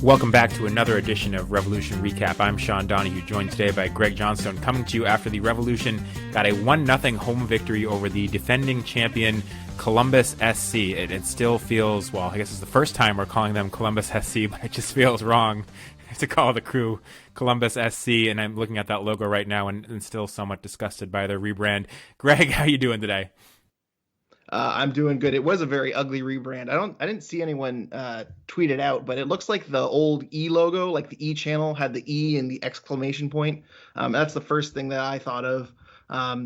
Welcome back to another edition of Revolution Recap. I'm Sean Donahue, joined today by Greg Johnstone, coming to you after the Revolution got a 1-0 home victory over the defending champion Columbus SC. It still feels, well, I guess it's the first time we're calling them Columbus SC, but it just feels wrong to call the crew Columbus SC, and I'm looking at that logo right now and still somewhat disgusted by their rebrand. Greg, how you doing today? I'm doing good. It was a very ugly rebrand. I didn't see anyone tweet it out, but it looks like the old E logo, like the E channel had the E and the exclamation point. That's the first thing that I thought of.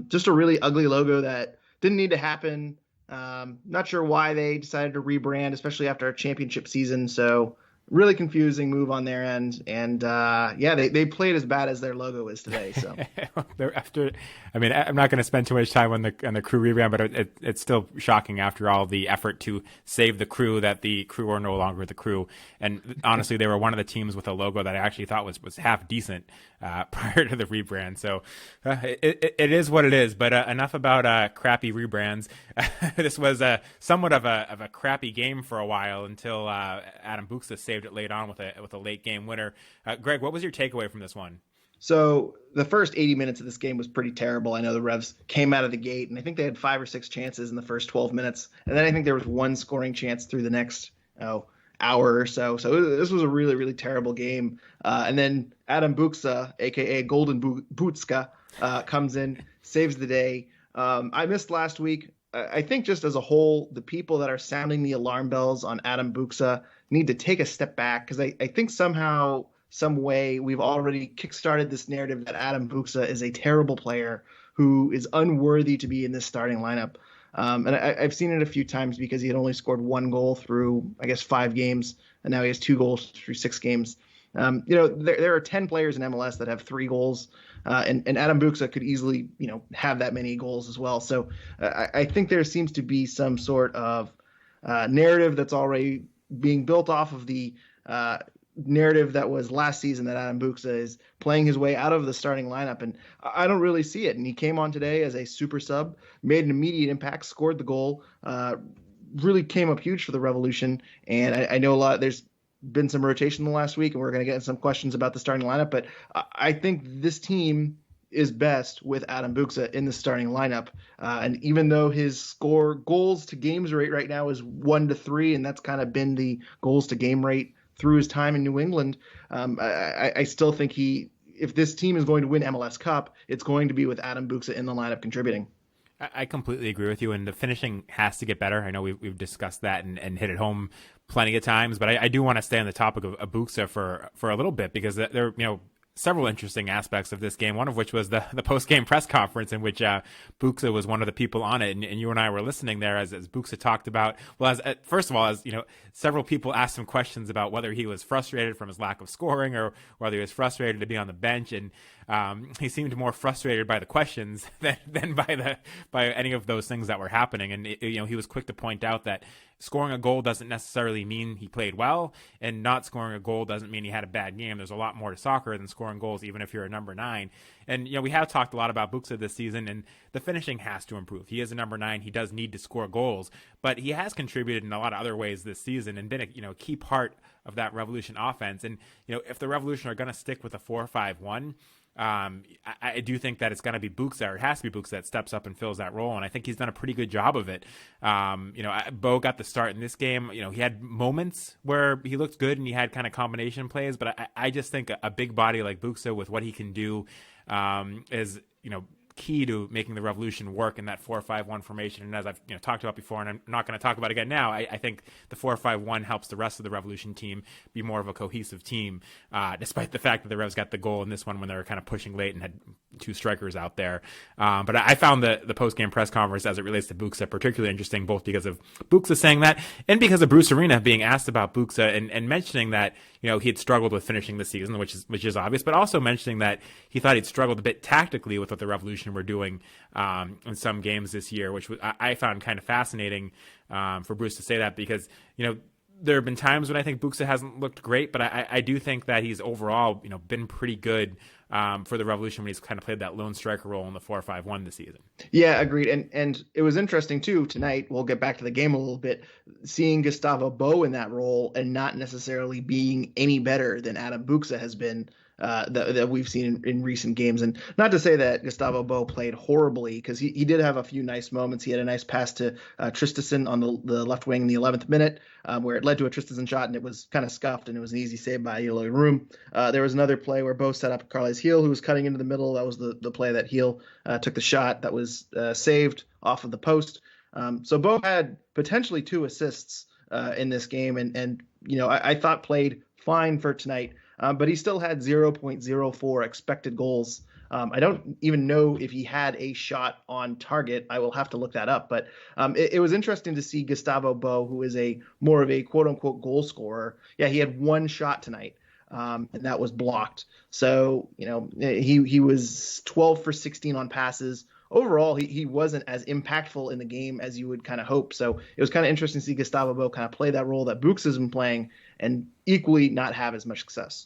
Just a really ugly logo that didn't need to happen. Not sure why they decided to rebrand, especially after a championship season. So really confusing move on their end. And they played as bad as their logo is today. So I'm not going to spend too much time on the crew rebrand, but it's still shocking after all the effort to save the crew that the crew are no longer the crew. And honestly, they were one of the teams with a logo that I actually thought was half decent prior to the rebrand. So it is what it is. But enough about crappy rebrands. This was somewhat of a crappy game for a while until Adam Buxa saved it late on with a late game winner. Greg, what was your takeaway from this one? So the first 80 minutes of this game was pretty terrible. I know the Revs came out of the gate, and I think they had 5 or 6 chances in the first 12 minutes. And then I think there was one scoring chance through the next hour or so. So this was a really, really terrible game. And then Adam Buxa, a.k.a. Golden Bootska, comes in, saves the day. I missed last week. I think just as a whole, the people that are sounding the alarm bells on Adam Buxa need to take a step back, because I think somehow, some way, we've already kickstarted this narrative that Adam Buxa is a terrible player who is unworthy to be in this starting lineup. And I've seen it a few times because he had only scored 1 goal through, I guess, 5 games, and now he has 2 goals through 6 games. There are 10 players in MLS that have 3 goals, and Adam Buxa could easily, have that many goals as well. So I think there seems to be some sort of narrative that's already being built off of the narrative that was last season, that Adam Buxa is playing his way out of the starting lineup, and I don't really see it. And he came on today as a super sub, made an immediate impact, scored the goal, really came up huge for the Revolution. And I know there's been some rotation the last week, and we're going to get some questions about the starting lineup, but I think this team is best with Adam Buxa in the starting lineup. And even though his goals to games rate right now is 1-3, and that's kind of been the goals to game rate through his time in New England, I still think if this team is going to win MLS Cup, it's going to be with Adam Buxa in the lineup contributing. I completely agree with you, and the finishing has to get better. I know we've discussed that and hit it home plenty of times, but I do want to stay on the topic of Buxa for a little bit, because there several interesting aspects of this game, one of which was the post-game press conference in which Buxa was one of the people on it, and you and I were listening there as Buxa talked about, first of all, several people asked him questions about whether he was frustrated from his lack of scoring or whether he was frustrated to be on the bench, and he seemed more frustrated by the questions than by any of those things that were happening. And he was quick to point out that scoring a goal doesn't necessarily mean he played well, and not scoring a goal doesn't mean he had a bad game. There's a lot more to soccer than scoring goals, even if you're a number 9. And we have talked a lot about Buxa this season, and the finishing has to improve. He is a number 9. He does need to score goals, but he has contributed in a lot of other ways this season and been a key part of that Revolution offense. And if the Revolution are going to stick with a 4-5-1, I do think that it's going to be Buxa, or it has to be Buxa, that steps up and fills that role, and I think he's done a pretty good job of it. Bo got the start in this game. He had moments where he looked good and he had kind of combination plays, but I just think a big body like Buxa with what he can do is key to making the Revolution work in that 4-5-1 formation. And as I've talked about before, and I'm not going to talk about again now, I think the 4-5-1 helps the rest of the Revolution team be more of a cohesive team, despite the fact that the Revs got the goal in this one when they were kind of pushing late and had 2 strikers out there. But I found the post-game press conference as it relates to Buxa particularly interesting, both because of Buxa saying that and because of Bruce Arena being asked about Buxa and mentioning that he had struggled with finishing the season, which is obvious, but also mentioning that he thought he'd struggled a bit tactically with what the Revolution were doing in some games this year, which I found kind of fascinating for Bruce to say that, because there have been times when I think Buxa hasn't looked great, but I do think that he's overall been pretty good for the Revolution when he's kind of played that lone striker role in the 4-5-1 this season. Yeah, agreed. And it was interesting too tonight. We'll get back to the game a little bit. Seeing Gustavo Bo in that role and not necessarily being any better than Adam Buksa has been that we've seen in recent games. And not to say that Gustavo Bo played horribly, because he did have a few nice moments. He had a nice pass to Tristison on the left wing in the 11th minute, where it led to a Tristison shot, and it was kind of scuffed, and it was an easy save by Eloy Room. There was another play where Bo set up Carles Heel, who was cutting into the middle. That was the play that Heel took the shot that was saved off of the post. So Bo had potentially 2 assists in this game, and I thought played fine for tonight. But he still had 0.04 expected goals. I don't even know if he had a shot on target. I will have to look that up. But it was interesting to see Gustavo Bo, who is more of a quote-unquote goal scorer. Yeah, he had 1 shot tonight, and that was blocked. So, he was 12 for 16 on passes. Overall, he wasn't as impactful in the game as you would kind of hope. So it was kind of interesting to see Gustavo Bo kind of play that role that Bukes has been playing and equally not have as much success.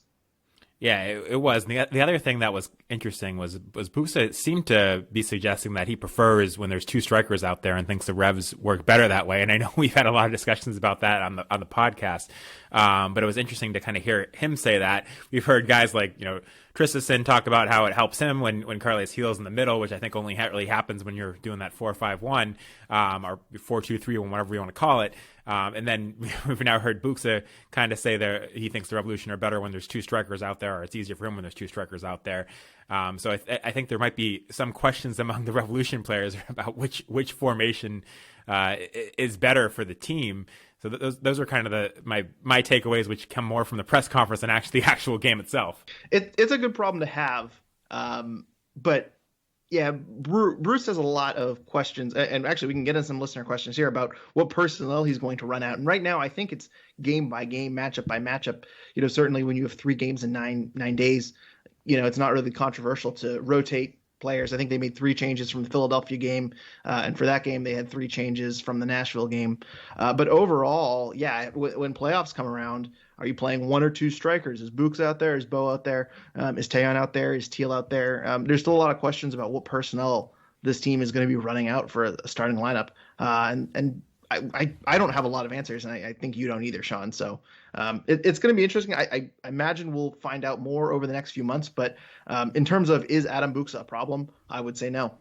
Yeah, it was. And the other thing that was interesting was Buksa seemed to be suggesting that he prefers when there's 2 strikers out there and thinks the Revs work better that way. And I know we've had a lot of discussions about that on the podcast. But it was interesting to kind of hear him say that. We've heard guys like, Tristison talk about how it helps him when Carles Heel's in the middle, which I think only really happens when you're doing that 4-5-1 or 4-2-3 or whatever you want to call it. And then we've now heard Buksa kind of say that he thinks the Revolution are better when there's 2 strikers out there, or it's easier for him when there's 2 strikers out there. So I think there might be some questions among the Revolution players about which formation is better for the team. So those are kind of my takeaways, which come more from the press conference than actually the actual game itself. It's a good problem to have, but yeah, Bruce has a lot of questions, and actually we can get into some listener questions here about what personnel he's going to run out. And right now, I think it's game by game, matchup by matchup. Certainly when you have 3 games in nine days, it's not really controversial to rotate players. I think they made 3 changes from the Philadelphia game, and for that game they had 3 changes from the Nashville game. But overall, yeah, when playoffs come around, are you playing 1 or 2 strikers? Is Bukes out there? Is Bo out there? Is Tejon out there? Is Teal out there? There's still a lot of questions about what personnel this team is going to be running out for a starting lineup, and I don't have a lot of answers, and I think you don't either, Sean. So it's going to be interesting. I imagine we'll find out more over the next few months. But in terms of is Adam Buksa a problem, I would say no.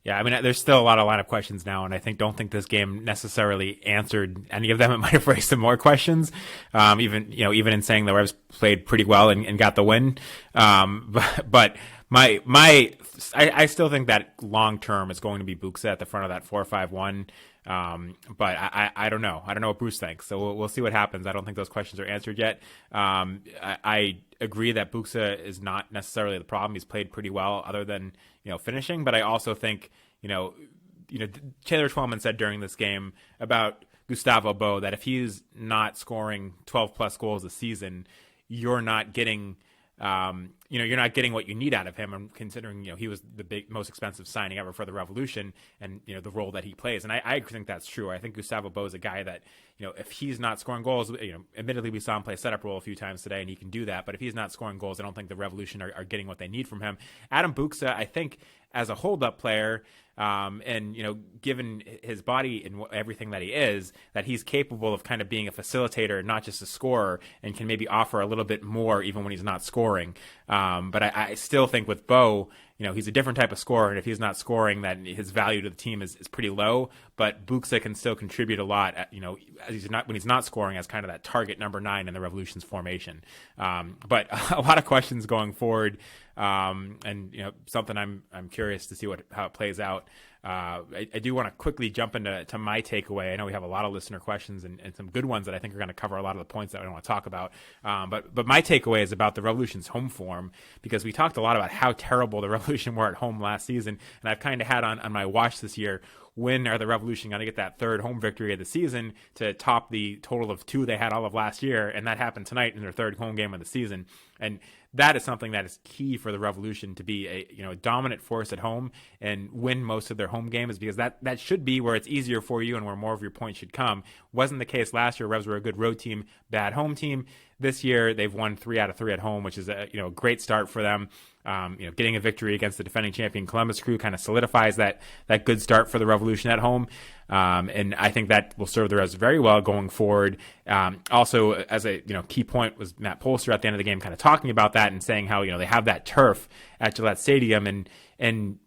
Yeah, I mean, there's still a lot of questions now, and I don't think this game necessarily answered any of them. It might have raised some more questions, even in saying the Revs played pretty well and got the win. But I still think that long term is going to be Buksa at the front of that 4-5-1. But I don't know. I don't know what Bruce thinks. So we'll see what happens. I don't think those questions are answered yet. I agree that Buksa is not necessarily the problem. He's played pretty well other than, finishing. But I also think, Taylor Twellman said during this game about Gustavo Bo that if he's not scoring 12 plus goals a season, you're not getting you're not getting what you need out of him. And considering, he was the most expensive signing ever for the Revolution and, the role that he plays. And I think that's true. I think Gustavo Bo is a guy that, if he's not scoring goals, admittedly we saw him play setup role a few times today and he can do that. But if he's not scoring goals, I don't think the Revolution are getting what they need from him. Adam Buksa, I think as a hold-up player, and, given his body and everything that he is, that he's capable of kind of being a facilitator, not just a scorer, and can maybe offer a little bit more even when he's not scoring. But I still think with Bo, he's a different type of scorer, and if he's not scoring, then his value to the team is pretty low. But Buksa can still contribute a lot, when he's not scoring as kind of that target number 9 in the Revolution's formation. But a lot of questions going forward, and something I'm curious to see how it plays out. I do want to quickly jump into my takeaway. I know we have a lot of listener questions and some good ones that I think are going to cover a lot of the points that I want to talk about. But my takeaway is about the Revolution's home form, because we talked a lot about how terrible the Revolution were at home last season. And I've kind of had on my watch this year, when are the Revolution going to get that 3rd home victory of the season to top the total of 2 they had all of last year? And that happened tonight in their 3rd home game of the season. And that is something that is key for the Revolution to be a dominant force at home and win most of their home games, because that should be where it's easier for you and where more of your points should come. Wasn't the case last year. Revs were a good road team, bad home team. This year they've won 3 out of 3 at home, which is a great start for them. Getting a victory against the defending champion Columbus Crew kind of solidifies that good start for the Revolution at home. And I think that will serve the Revs very well going forward. Also, as a key point was Matt Polster at the end of the game kind of talking about that and saying how they have that turf at Gillette Stadium, and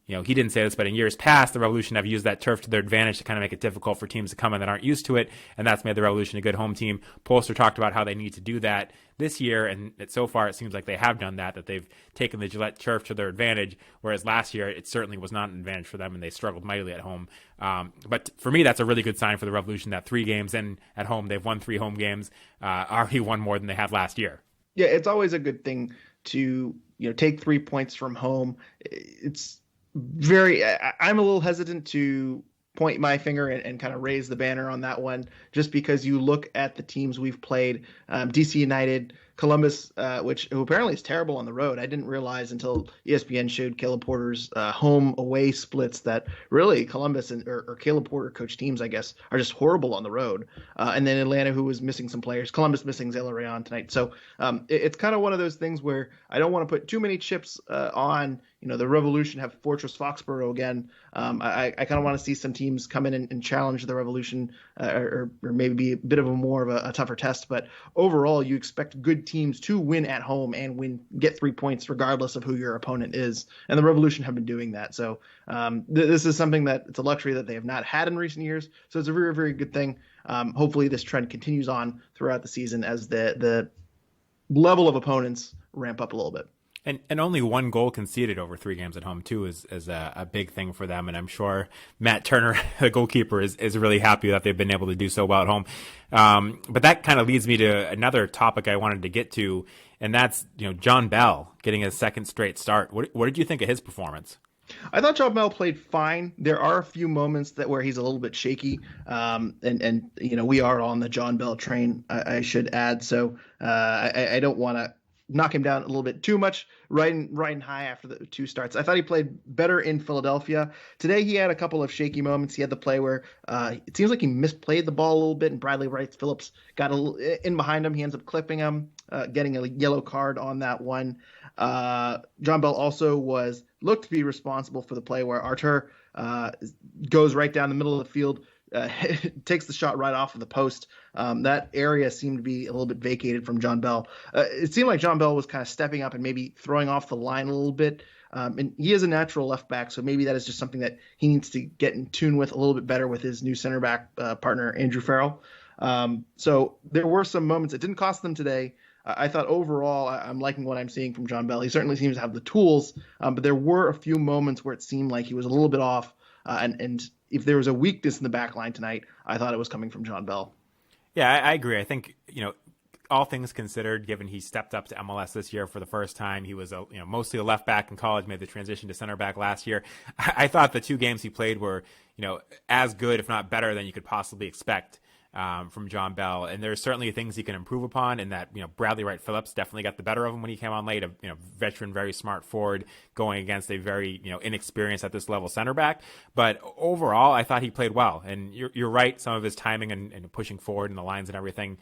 he didn't say this, but in years past the Revolution have used that turf to their advantage to kind of make it difficult for teams to come in that aren't used to it, and that's made the Revolution a good home team. Polster talked about how they need to do that this year, and so far it seems like they have done that they've taken the Gillette turf to their advantage, whereas last year it certainly was not an advantage for them and they struggled mightily at home. But for me, that's a really good sign for the Revolution that 3 games in at home, they've won 3 home games, already won more than they had last year. Yeah, it's always a good thing to take 3 points from home. It's I'm a little hesitant to point my finger and kind of raise the banner on that one, just because you look at the teams we've played, DC United, Columbus, who apparently is terrible on the road. I didn't realize until ESPN showed Caleb Porter's home away splits that really Columbus or Caleb Porter coach teams, I guess, are just horrible on the road. And then Atlanta, who was missing some players, Columbus missing Zayla Rayon tonight. So it's kind of one of those things where I don't want to put too many chips on the Revolution have Fortress Foxboro again. I kind of want to see some teams come in and challenge the Revolution, or maybe be a bit of more of a tougher test. But overall, you expect good teams to win at home and get 3 points regardless of who your opponent is. And the Revolution have been doing that. So this is something that it's a luxury that they have not had in recent years. So it's a very, very good thing. Hopefully this trend continues on throughout the season as the level of opponents ramp up a little bit. And only 1 goal conceded over 3 games at home too is a big thing for them. And I'm sure Matt Turner, the goalkeeper, is really happy that they've been able to do so well at home. But that kind of leads me to another topic I wanted to get to, and that's John Bell getting his 2nd straight start. What did you think of his performance? I thought John Bell played fine. There are a few moments where he's a little bit shaky, and we are on the John Bell train, I should add. So I don't want to knock him down a little bit too much, riding high after the 2 starts. I thought he played better in Philadelphia. Today he had a couple of shaky moments. He had the play where it seems like he misplayed the ball a little bit, and Bradley Wright Phillips got in behind him. He ends up clipping him, getting a yellow card on that one. John Bell also looked to be responsible for the play where Artur goes right down the middle of the field, takes the shot right off of the post. That area seemed to be a little bit vacated from John Bell. It seemed like John Bell was kind of stepping up and maybe throwing off the line a little bit. And he is a natural left back, so maybe that is just something that he needs to get in tune with a little bit better with his new center back partner, Andrew Farrell. So there were some moments. It didn't cost them today. I thought overall I'm liking what I'm seeing from John Bell. He certainly seems to have the tools, but there were a few moments where it seemed like he was a little bit off. And if there was a weakness in the back line tonight, I thought it was coming from John Bell. Yeah, I agree. I think, all things considered, given he stepped up to MLS this year for the first time, he was mostly a left back in college, made the transition to center back last year. I thought the 2 games he played were, as good, if not better, than you could possibly expect from John Bell. And there's certainly things he can improve upon, and that, Bradley Wright Phillips definitely got the better of him when he came on late, a veteran, very smart forward going against a very, inexperienced at this level center back. But overall, I thought he played well. And you're right, some of his timing and pushing forward in the lines and everything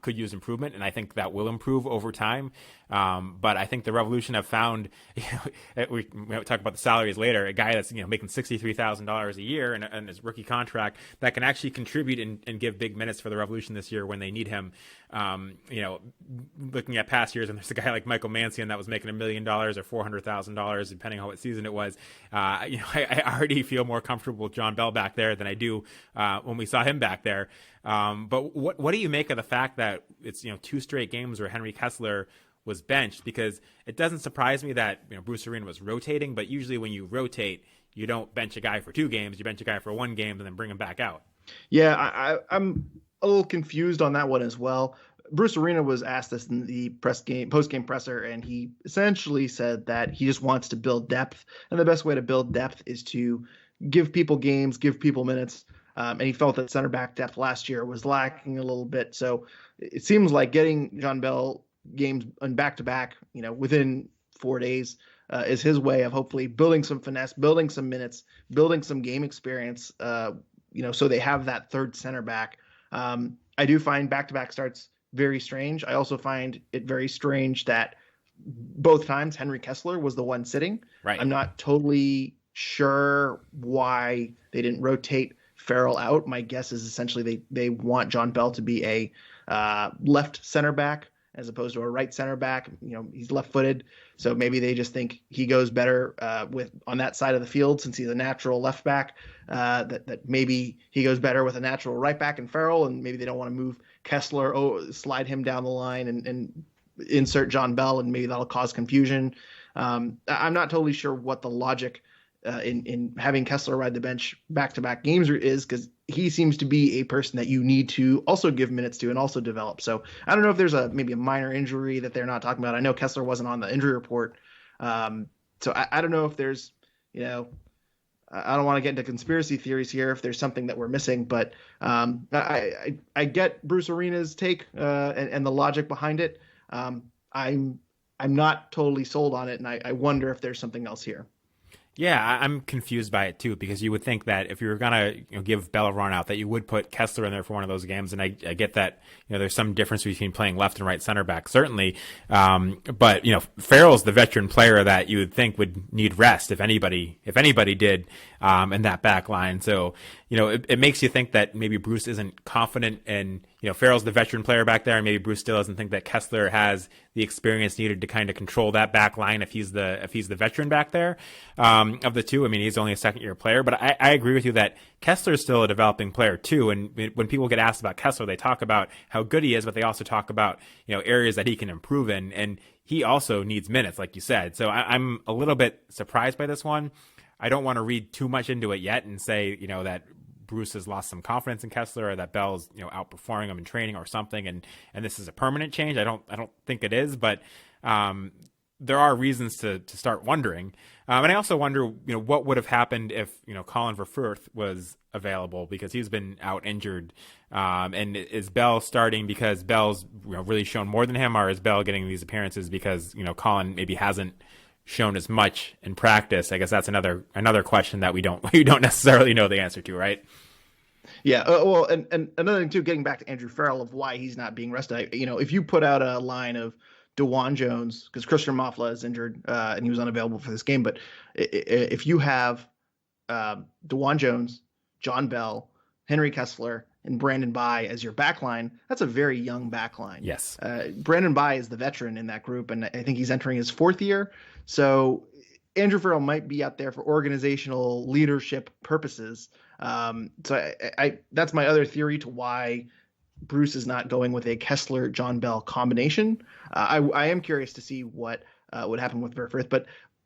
could use improvement, and I think that will improve over time. But I think the Revolution have found, we talk about the salaries later, a guy that's making $63,000 a year in his rookie contract that can actually contribute and give big minutes for the Revolution this year when they need him. Looking at past years, and there's a guy like Michael Mancian that was making $1 million or $400,000, depending on what season it was. I already feel more comfortable with John Bell back there than I do when we saw him back there. But what do you make of the fact that it's 2 straight games where Henry Kessler was benched? Because it doesn't surprise me that Bruce Arena was rotating, but usually when you rotate, you don't bench a guy for 2 games, you bench a guy for 1 game and then bring him back out. Yeah, I'm a little confused on that one as well. Bruce Arena was asked this in the post-game presser, and he essentially said that he just wants to build depth, and the best way to build depth is to give people games, give people minutes. And he felt that center back depth last year was lacking a little bit. So it seems like getting John Bell games on back to back, within 4 days, is his way of hopefully building some finesse, building some minutes, building some game experience. So they have that third center back. I do find back to back starts very strange. I also find it very strange that both times Henry Kessler was the one sitting. Right. I'm not totally sure why they didn't rotate Farrell out. My guess is essentially they want John Bell to be a left center back as opposed to a right center back. He's left-footed, so maybe they just think he goes better with on that side of the field since he's a natural left back. That maybe he goes better with a natural right back in Farrell, and maybe they don't want to move Kessler, slide him down the line and insert John Bell, and maybe that'll cause confusion. I'm not totally sure what the logic in having Kessler ride the bench back-to-back games is, because he seems to be a person that you need to also give minutes to and also develop. So I don't know if there's maybe a minor injury that they're not talking about. I know Kessler wasn't on the injury report. So I don't know if there's, I don't want to get into conspiracy theories here if there's something that we're missing, but I get Bruce Arena's take and the logic behind it. I'm not totally sold on it, and I wonder if there's something else here. Yeah, I'm confused by it too, because you would think that if you were gonna give Bell a run out, that you would put Kessler in there for one of those games. And I get that there's some difference between playing left and right center back, certainly. But Farrell's the veteran player that you would think would need rest if anybody did in that back line. So it makes you think that maybe Bruce isn't confident in Farrell's the veteran player back there, and maybe Bruce still doesn't think that Kessler has the experience needed to kind of control that back line if he's the veteran back there. Of the two, I mean, he's only a second-year player, but I agree with you that Kessler is still a developing player too. And when people get asked about Kessler, they talk about how good he is, but they also talk about areas that he can improve in, and he also needs minutes, like you said. So I'm a little bit surprised by this one. I don't want to read too much into it yet and say that Bruce has lost some confidence in Kessler, or that Bell's outperforming him in training or something, and this is a permanent change. I don't think it is, but there are reasons to start wondering. And I also wonder, what would have happened if, Colin Verfurth was available, because he's been out injured. And is Bell starting because Bell's really shown more than him, or is Bell getting these appearances because, Colin maybe hasn't shown as much in practice? I guess that's another question that we don't necessarily know the answer to, right? Yeah. Well, and another thing too, getting back to Andrew Farrell of why he's not being rested. If you put out a line of DeJuan Jones, because Christian Mafla is injured and he was unavailable for this game, but if you have DeJuan Jones, John Bell, Henry Kessler, and Brandon Bai as your backline, that's a very young backline. Yes. Brandon Bai is the veteran in that group, and I think he's entering his fourth year. So Andrew Farrell might be out there for organizational leadership purposes. So that's my other theory to why Bruce is not going with a Kessler-John Bell combination. I am curious to see what would happen with Verfurth. But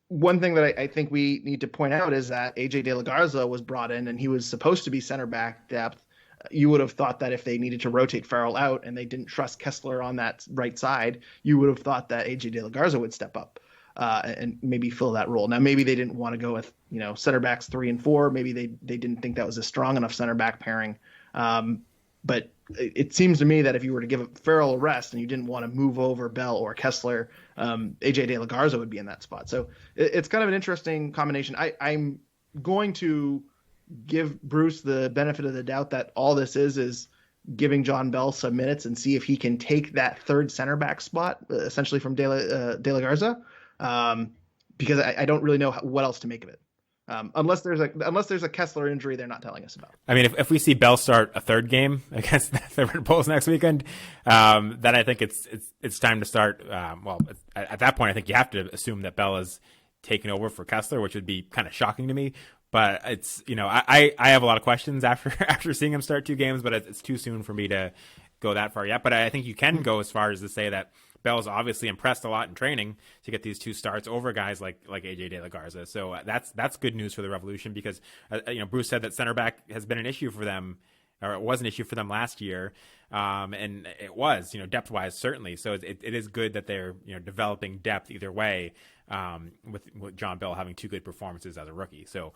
one thing that I think we need to point out is that AJ De La Garza was brought in, and he was supposed to be center back depth. You would have thought that if they needed to rotate Farrell out and they didn't trust Kessler on that right side, you would have thought that AJ De La Garza would step up and maybe fill that role. Now, maybe they didn't want to go with center backs 3 and 4. Maybe they didn't think that was a strong enough center back pairing. But it seems to me that if you were to give Farrell a rest and you didn't want to move over Bell or Kessler, AJ De La Garza would be in that spot. So it's kind of an interesting combination. I'm going to give Bruce the benefit of the doubt that all this is giving John Bell some minutes and see if he can take that third center back spot, essentially from De La Garza, because I don't really know what else to make of it. Unless there's a Kessler injury they're not telling us about. I mean, if we see Bell start a third game against the Red Bulls next weekend, then I think it's time to start. Well, at that point, I think you have to assume that Bell is taking over for Kessler, which would be kind of shocking to me. But it's I have a lot of questions after seeing him start 2 games, but it's too soon for me to go that far yet. But I think you can go as far as to say that Bell's obviously impressed a lot in training to get these 2 starts over guys like AJ De La Garza. So that's good news for the Revolution, because Bruce said that center back has been an issue for them, or it was an issue for them last year, and it was depth wise certainly. So it is good that they're developing depth either way, with John Bell having 2 good performances as a rookie. So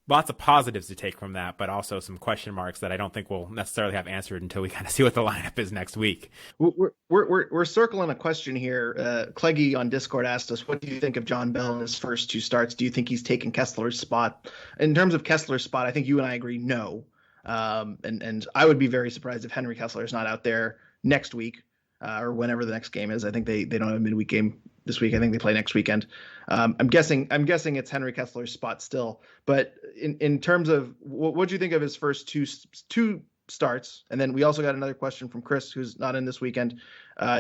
lots of positives to take from that, but also some question marks that I don't think we'll necessarily have answered until we kind of see what the lineup is next week. We're circling a question here. Cleggy on Discord asked us, "What do you think of John Bell in his first two starts? Do you think he's taken Kessler's spot?" In terms of Kessler's spot, I think you and I agree, no. And I would be very surprised if Henry Kessler is not out there next week or whenever the next game is. I think they don't have a midweek game this week. I think they play next weekend. I'm guessing it's Henry Kessler's spot still. But in terms of what do you think of his first two starts? And then we also got another question from Chris, who's not in this weekend.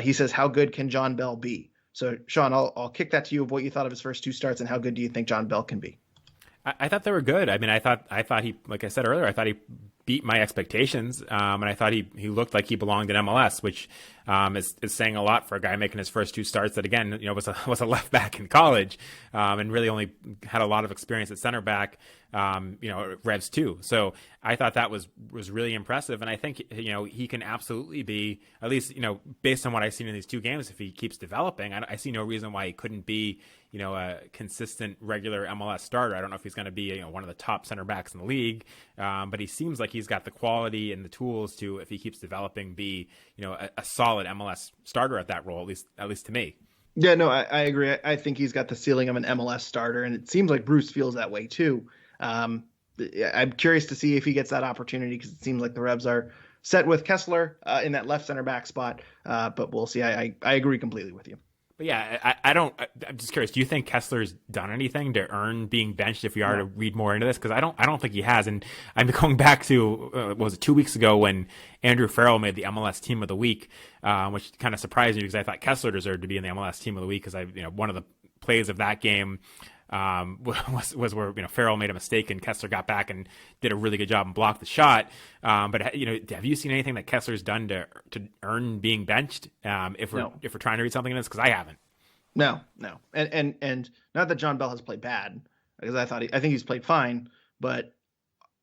He says, "How good can John Bell be?" So Sean, I'll kick that to you of what you thought of his first two starts and how good do you think John Bell can be? I thought they were good. I mean, I thought he, like I said earlier, I thought he beat my expectations, and I thought he looked like he belonged in MLS, which is saying a lot for a guy making his first two starts. That again, was a left back in college, and really only had a lot of experience at center back, Revs too. So I thought that was really impressive, and I think he can absolutely be, at least based on what I've seen in these two games, if he keeps developing, I see no reason why he couldn't be a consistent, regular MLS starter. I don't know if he's going to be one of the top center backs in the league, but he seems like he's got the quality and the tools to, if he keeps developing, be a solid MLS starter at that role, at least to me. Yeah, no, I agree. I think he's got the ceiling of an MLS starter, and it seems like Bruce feels that way too. I'm curious to see if he gets that opportunity because it seems like the Revs are set with Kessler in that left center back spot, but we'll see. I agree completely with you. But yeah, I'm just curious. Do you think Kessler's done anything to earn being benched? If you are to read more into this, because I don't think he has. And I'm going back to what was it 2 weeks ago when Andrew Farrell made the MLS Team of the Week, which kind of surprised me because I thought Kessler deserved to be in the MLS Team of the Week because one of the plays of that game was where Farrell made a mistake and Kessler got back and did a really good job and blocked the shot. But have you seen anything that Kessler's done to earn being benched? If we're trying to read something in this, because I haven't. No, and not that John Bell has played bad, because I think he's played fine, but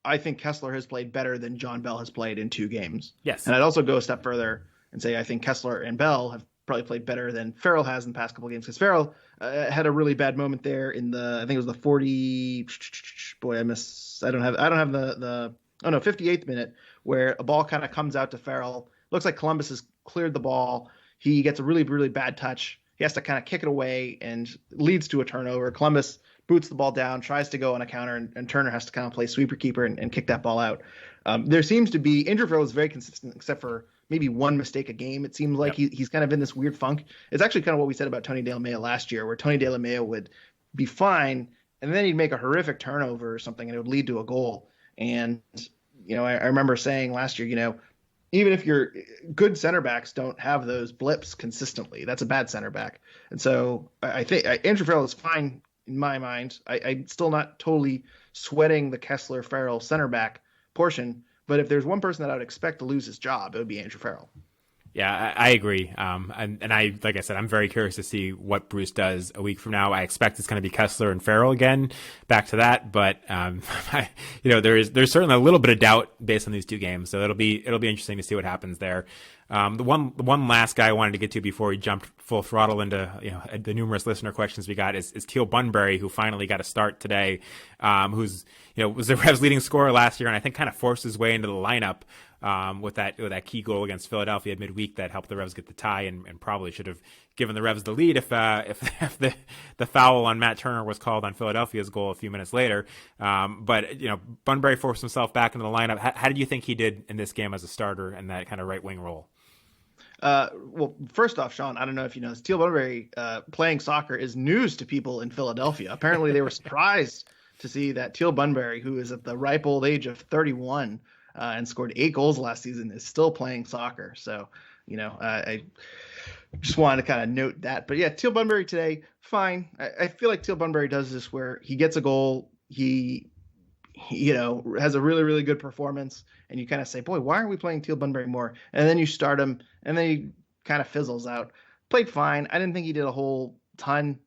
I think Kessler has played better than John Bell has played in two games. Yes, and I'd also go a step further and say I think Kessler and Bell have probably played better than Farrell has in the past couple of games, because Farrell had a really bad moment there in I think it was the 40. Boy, I don't have the 58th minute, where a ball kind of comes out to Farrell. Looks like Columbus has cleared the ball. He gets a really, really bad touch. He has to kind of kick it away and leads to a turnover. Columbus boots the ball down, tries to go on a counter, and Turner has to kind of play sweeper keeper and kick that ball out. There seems to be, Andrew Farrell is very consistent except for maybe one mistake a game. It seems like he's kind of in this weird funk. It's actually kind of what we said about Tony DeLaMea last year, where Tony DeLaMea would be fine, and then he'd make a horrific turnover or something, and it would lead to a goal. And, I remember saying last year, even if your good center backs don't have those blips consistently, that's a bad center back. And so I think Andrew Farrell is fine in my mind. I'm still not totally sweating the Kessler-Farrell center back portion, but if there's one person that I would expect to lose his job, it would be Andrew Farrell. Yeah, I agree. And I, like I said, I'm very curious to see what Bruce does a week from now. I expect it's going to be Kessler and Farrell again, back to that. But, there's certainly a little bit of doubt based on these two games. So it'll be interesting to see what happens there. The one last guy I wanted to get to before we jumped full throttle into the numerous listener questions we got is Teal Bunbury, who finally got a start today, who's was the Revs' leading scorer last year, and I think kind of forced his way into the lineup with that key goal against Philadelphia midweek that helped the Revs get the tie, and probably should have given the Revs the lead if the foul on Matt Turner was called on Philadelphia's goal a few minutes later. But Bunbury forced himself back into the lineup. How did you think he did in this game as a starter in that kind of right wing role? Well, first off, Sean, I don't know if you know this, Teal Bunbury playing soccer is news to people in Philadelphia. Apparently, they were surprised to see that Teal Bunbury, who is at the ripe old age of 31 and scored 8 goals last season, is still playing soccer. So, I just wanted to kind of note that. But yeah, Teal Bunbury today, fine. I feel like Teal Bunbury does this where he gets a goal, he has a really, really good performance, and you kind of say, boy, why aren't we playing Teal Bunbury more? And then you start him, and then he kind of fizzles out. Played fine. I didn't think he did a whole ton.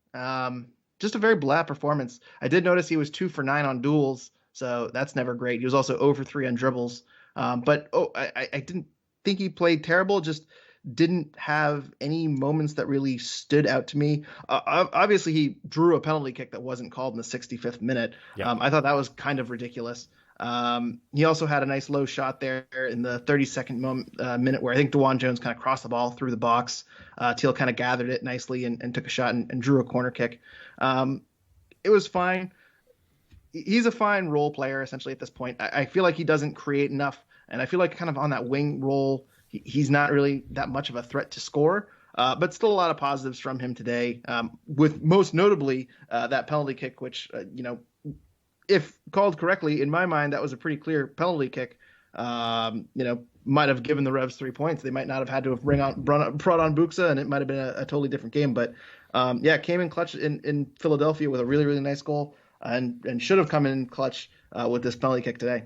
Just a very blah performance. I did notice he was 2 for 9 on duels, so that's never great. He was also 0 for 3 on dribbles. But I didn't think he played terrible. Just didn't have any moments that really stood out to me. Obviously, he drew a penalty kick that wasn't called in the 65th minute. Yep. I thought that was kind of ridiculous. He also had a nice low shot there in the 32nd minute where I think DeJuan Jones kind of crossed the ball through the box. Teal kind of gathered it nicely and took a shot and drew a corner kick. It was fine. He's a fine role player essentially at this point. I feel like he doesn't create enough, and I feel like kind of on that wing role, he's not really that much of a threat to score. But still a lot of positives from him today, with most notably that penalty kick, which if called correctly, in my mind, that was a pretty clear penalty kick. Might have given the Revs 3 points. They might not have had to have brought on Buxa, and it might have been a totally different game. But came in clutch in Philadelphia with a really, really nice goal, and should have come in clutch with this penalty kick today.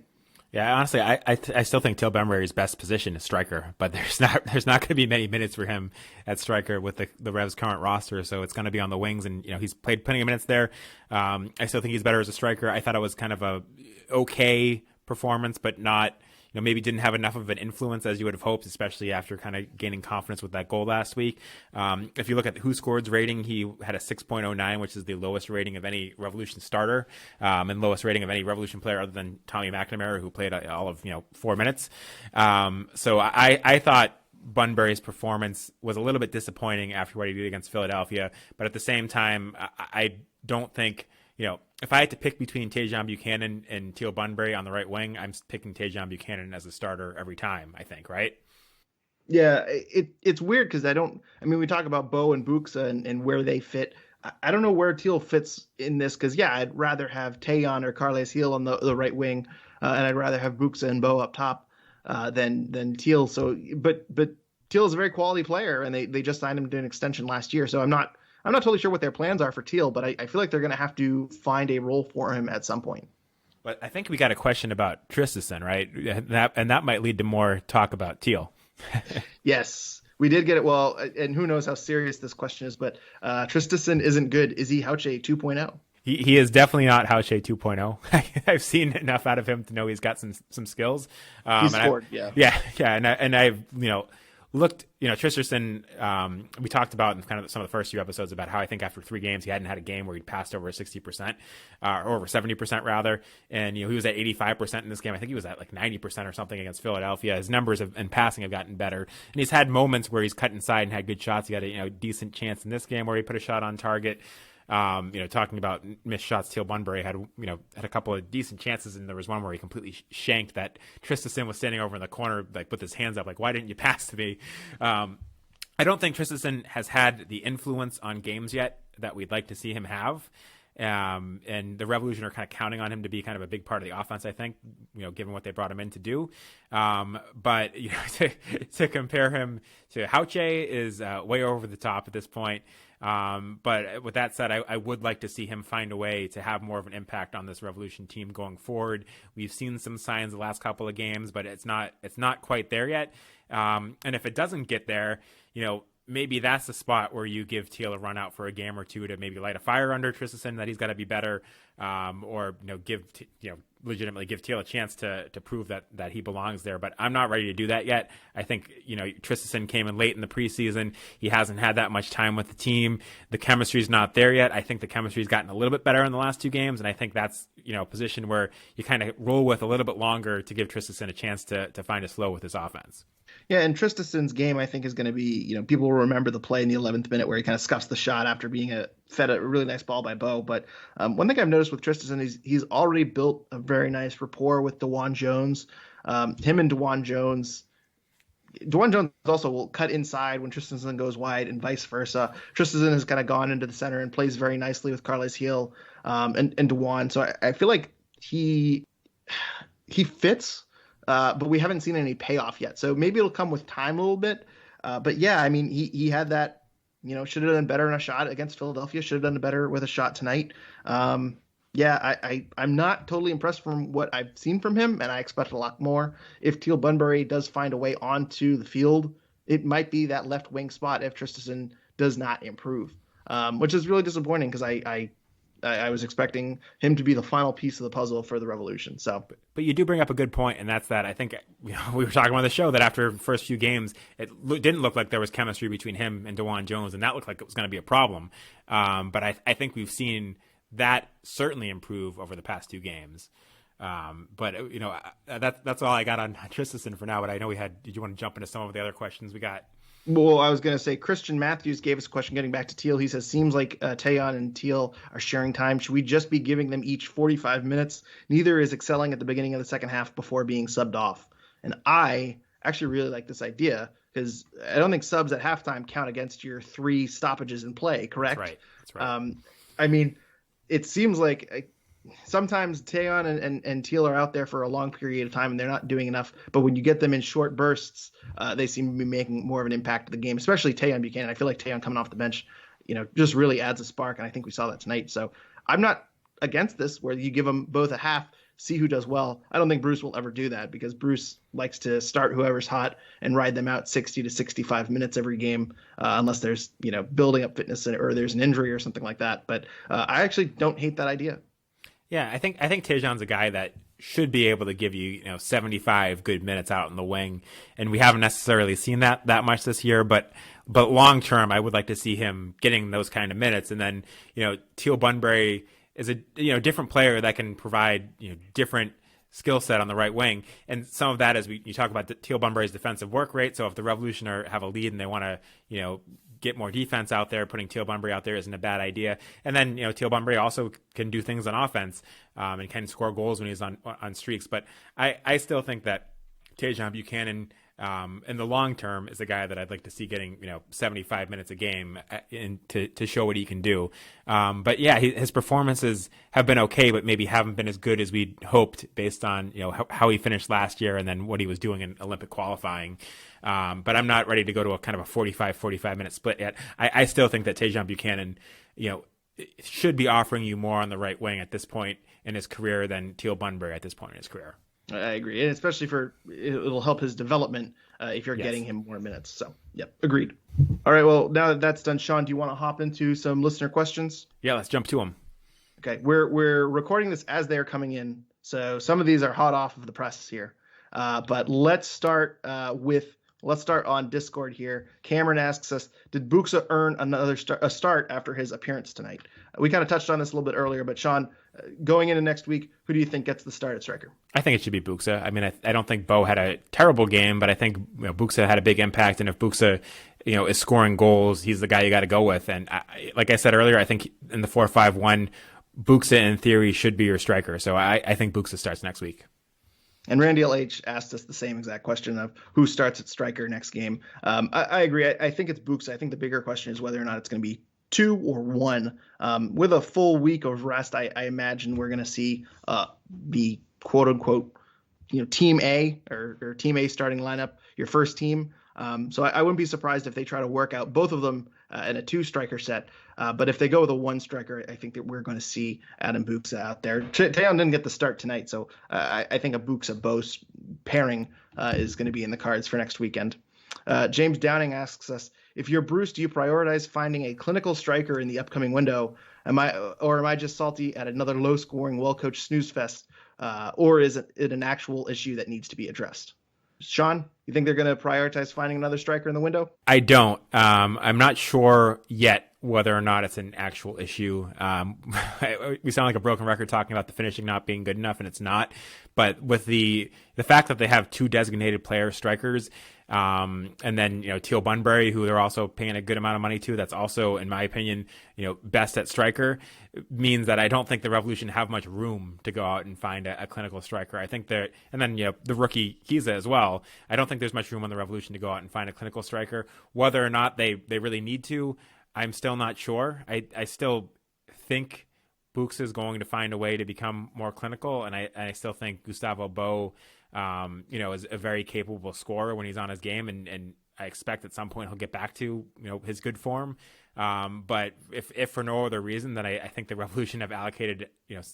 Yeah, honestly, I still think Teal Bunbury's best position is striker, but there's not going to be many minutes for him at striker with the Revs' current roster, so it's going to be on the wings, and he's played plenty of minutes there. I still think he's better as a striker. I thought it was kind of a okay performance, but not maybe didn't have enough of an influence as you would have hoped, especially after kind of gaining confidence with that goal last week. If you look at the Who Scored's rating, he had a 6.09, which is the lowest rating of any Revolution starter, and lowest rating of any Revolution player other than Tommy McNamara, who played all of 4 minutes. So I thought Bunbury's performance was a little bit disappointing after what he did against Philadelphia, but at the same time, I don't think if I had to pick between Tajon Buchanan and Teal Bunbury on the right wing, I'm picking Tajon Buchanan as a starter every time, I think, right? Yeah, it's weird because we talk about Bo and Buxa and where they fit. I don't know where Teal fits in this because, I'd rather have Tajon or Carles Heel on the right wing, and I'd rather have Buxa and Bo up top than Teal. So, but Teal is a very quality player, and they just signed him to an extension last year. So I'm not totally sure what their plans are for Teal, but I feel like they're going to have to find a role for him at some point. But I think we got a question about Tristison, right? And that might lead to more talk about Teal. Yes, we did get it. Well, and who knows how serious this question is, but Tristison isn't good. Is he Hauche 2.0? He is definitely not Hauche 2.0. I've seen enough out of him to know he's got some skills. He scored, yeah. Yeah, and I've looked, Tristison, we talked about in kind of some of the first few episodes about how I think after 3 games he hadn't had a game where he'd passed over 60%, or over 70% rather. And, he was at 85% in this game. I think he was at like 90% or something against Philadelphia. His numbers and passing have gotten better. And he's had moments where he's cut inside and had good shots. He had a decent chance in this game where he put a shot on target. Talking about missed shots, Teal Bunbury had a couple of decent chances, and there was one where he completely shanked that Tristison was standing over in the corner, like with his hands up, like, why didn't you pass to me? I don't think Tristison has had the influence on games yet that we'd like to see him have. And the Revolution are kind of counting on him to be kind of a big part of the offense, I think, given what they brought him in to do. But to compare him to Hauche is way over the top at this point. But with that said, I would like to see him find a way to have more of an impact on this Revolution team going forward. We've seen some signs the last couple of games, but it's not quite there yet. And if it doesn't get there, maybe that's the spot where you give Teal a run out for a game or two to maybe light a fire under Tristison that he's got to be better, or legitimately give Teal a chance to prove that he belongs there. But I'm not ready to do that yet. I think Tristison came in late in the preseason. He hasn't had that much time with the team. The chemistry's not there yet. I think the chemistry's gotten a little bit better in the last 2 games, and I think that's a position where you kind of roll with a little bit longer to give Tristison a chance to find his flow with his offense. Yeah, and Tristison's game, I think, is going to be, people will remember the play in the 11th minute where he kind of scuffs the shot after being fed a really nice ball by Bo. But one thing I've noticed with Tristison is he's already built a very nice rapport with DeJuan Jones. Him and DeJuan Jones also will cut inside when Tristison goes wide and vice versa. Tristison has kind of gone into the center and plays very nicely with Carles Heel and DeJuan. So I feel like he fits. But we haven't seen any payoff yet. So maybe it'll come with time a little bit. But yeah, he had that, should have done better in a shot against Philadelphia, should have done better with a shot tonight. I'm not totally impressed from what I've seen from him, and I expect a lot more. If Teal Bunbury does find a way onto the field, it might be that left wing spot if Tristison does not improve, which is really disappointing because I I was expecting him to be the final piece of the puzzle for the Revolution. So, but you do bring up a good point, and that's that I think we were talking about the show that after the first few games, it didn't look like there was chemistry between him and DeJuan Jones, and that looked like it was going to be a problem. But I think we've seen that certainly improve over the past 2 games. But that's all I got on Tristan for now. But I know did you want to jump into some of the other questions we got? Well, I was going to say Christian Matthews gave us a question getting back to Teal. He says, seems like Tayon and Teal are sharing time. Should we just be giving them each 45 minutes? Neither is excelling at the beginning of the second half before being subbed off. And I actually really like this idea because I don't think subs at halftime count against your 3 stoppages in play, correct? That's right. I mean, it seems like sometimes Tayon and Teal are out there for a long period of time and they're not doing enough. But when you get them in short bursts, they seem to be making more of an impact to the game, especially Tayon Buchanan. I feel like Tayon coming off the bench, just really adds a spark. And I think we saw that tonight. So I'm not against this where you give them both a half, see who does well. I don't think Bruce will ever do that because Bruce likes to start whoever's hot and ride them out 60 to 65 minutes every game, unless there's, building up fitness or there's an injury or something like that. But I actually don't hate that idea. Yeah, I think Tajon's a guy that should be able to give you 75 good minutes out in the wing, and we haven't necessarily seen that much this year. But long term, I would like to see him getting those kind of minutes. And then Teal Bunbury is a different player that can provide different skill set on the right wing, and some of that is you talk about Teal Bunbury's defensive work rate. So if the Revolution have a lead and they want to get more defense out there, putting Teal Bunbury out there isn't a bad idea. And then, Teal Bunbury also can do things on offense and can score goals when he's on streaks. But I still think that Tajon Buchanan in the long term is a guy that I'd like to see getting 75 minutes a game to show what he can do. But yeah, his performances have been okay, but maybe haven't been as good as we'd hoped based on how he finished last year and then what he was doing in Olympic qualifying. But I'm not ready to go to a kind of a 45 minute split yet. I still think that Tajon Buchanan should be offering you more on the right wing at this point in his career than Teal Bunbury at this point in his career. I agree, and especially it'll help his development if you're getting him more minutes. So, yep, agreed. All right, well, now that that's done, Sean, do you want to hop into some listener questions? Yeah, let's jump to them. Okay, we're recording this as they are coming in, so some of these are hot off of the press here. But let's start on Discord here. Cameron asks us, did Buxa earn a start after his appearance tonight? We kind of touched on this a little bit earlier, but Sean, going into next week, who do you think gets the start at striker? I think it should be Buxa. I mean, I don't think Bo had a terrible game, but I think Buxa had a big impact, and if Buxa is scoring goals, he's the guy you got to go with. And like I said earlier, I think in the 4-5-1, Buxa in theory should be your striker. So I think Buxa starts next week. And Randy LH asked us the same exact question of who starts at striker next game. I agree. I think it's Buxa. I think the bigger question is whether or not it's going to be 2 or 1. With a full week of rest, I imagine we're going to see the quote unquote, team A or team A starting lineup, your first team. So I wouldn't be surprised if they try to work out both of them in a 2 striker set. But if they go with a 1 striker, I think that we're going to see Adam Buxa out there. Tayon didn't get the start tonight, so I think a Buxa-Bo pairing is going to be in the cards for next weekend. James Downing asks us, if you're Bruce, do you prioritize finding a clinical striker in the upcoming window? Am I just salty at another low-scoring, well-coached snooze fest? Or is it an actual issue that needs to be addressed? Sean, you think they're going to prioritize finding another striker in the window? I don't. I'm not sure yet whether or not it's an actual issue. We sound like a broken record talking about the finishing not being good enough, and it's not. But with the fact that they have 2 designated player strikers, and then Teal Bunbury, who they're also paying a good amount of money to, that's also, in my opinion, best at striker, means that I don't think the Revolution have much room to go out and find a clinical striker. I think that, and then the rookie Kiza as well. I don't think there's much room on the Revolution to go out and find a clinical striker. Whether or not they really need to, I'm still not sure. I still think Buxa is going to find a way to become more clinical, and I still think Gustavo Bo, is a very capable scorer when he's on his game, and I expect at some point he'll get back to his good form. But if for no other reason, then I think the Revolution have allocated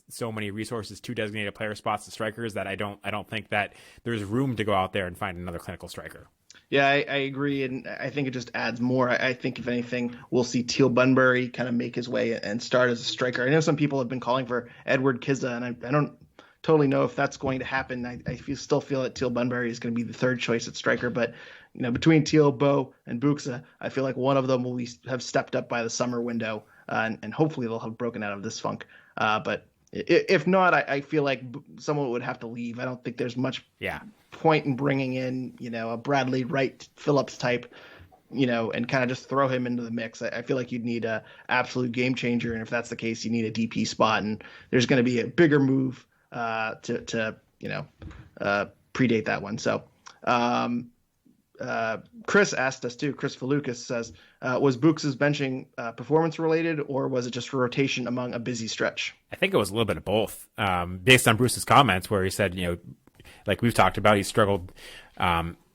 so many resources to designated player spots to strikers that I don't think that there's room to go out there and find another clinical striker. Yeah, I agree, and I think it just adds more. I think if anything, we'll see Teal Bunbury kind of make his way and start as a striker. I know some people have been calling for Edward Kizza, and I don't totally know if that's going to happen. Still feel that Teal Bunbury is going to be the third choice at striker, but between Teal, Bo, and Buxa, I feel like one of them have stepped up by the summer window, and hopefully they'll have broken out of this funk. But if not, I feel like someone would have to leave. I don't think there's much Yeah. point in bringing in, a Bradley Wright Phillips type, and kind of just throw him into the mix. I feel like you'd need a absolute game changer, and if that's the case, you need a DP spot, and there's going to be a bigger move to predate that one. So Chris asked us too. Chris Falukas says, was Bux's benching performance related, or was it just for rotation among a busy stretch? I think it was a little bit of both, based on Bruce's comments where he said, like we've talked about, he struggled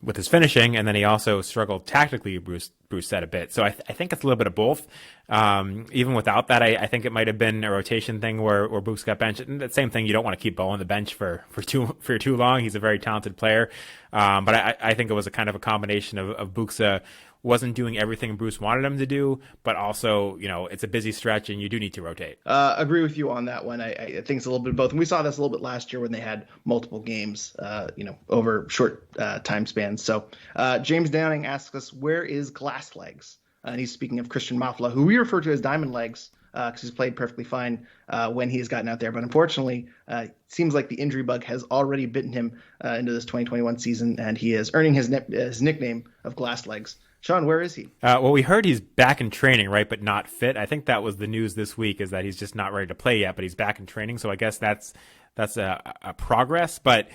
with his finishing, and then he also struggled tactically, Bruce said a bit. So I think it's a little bit of both. Even without that, I think it might have been a rotation thing where Bruce got benched. And the same thing, you don't want to keep Bo on the bench for too long. He's a very talented player. But I think it was a kind of a combination of Buxa wasn't doing everything Bruce wanted him to do, but also, it's a busy stretch and you do need to rotate. Agree with you on that one. I think it's a little bit of both. And we saw this a little bit last year when they had multiple games, over short time spans. So James Downing asks us, where is Glass Legs? And he's speaking of Christian Mafla, who we refer to as Diamond Legs, because he's played perfectly fine when he has gotten out there. But unfortunately, it seems like the injury bug has already bitten him into this 2021 season, and he is earning his nickname of Glass Legs. Sean, where is he? Well, we heard he's back in training, right, but not fit. I think that was the news this week, is that he's just not ready to play yet, but he's back in training. So I guess that's a progress. But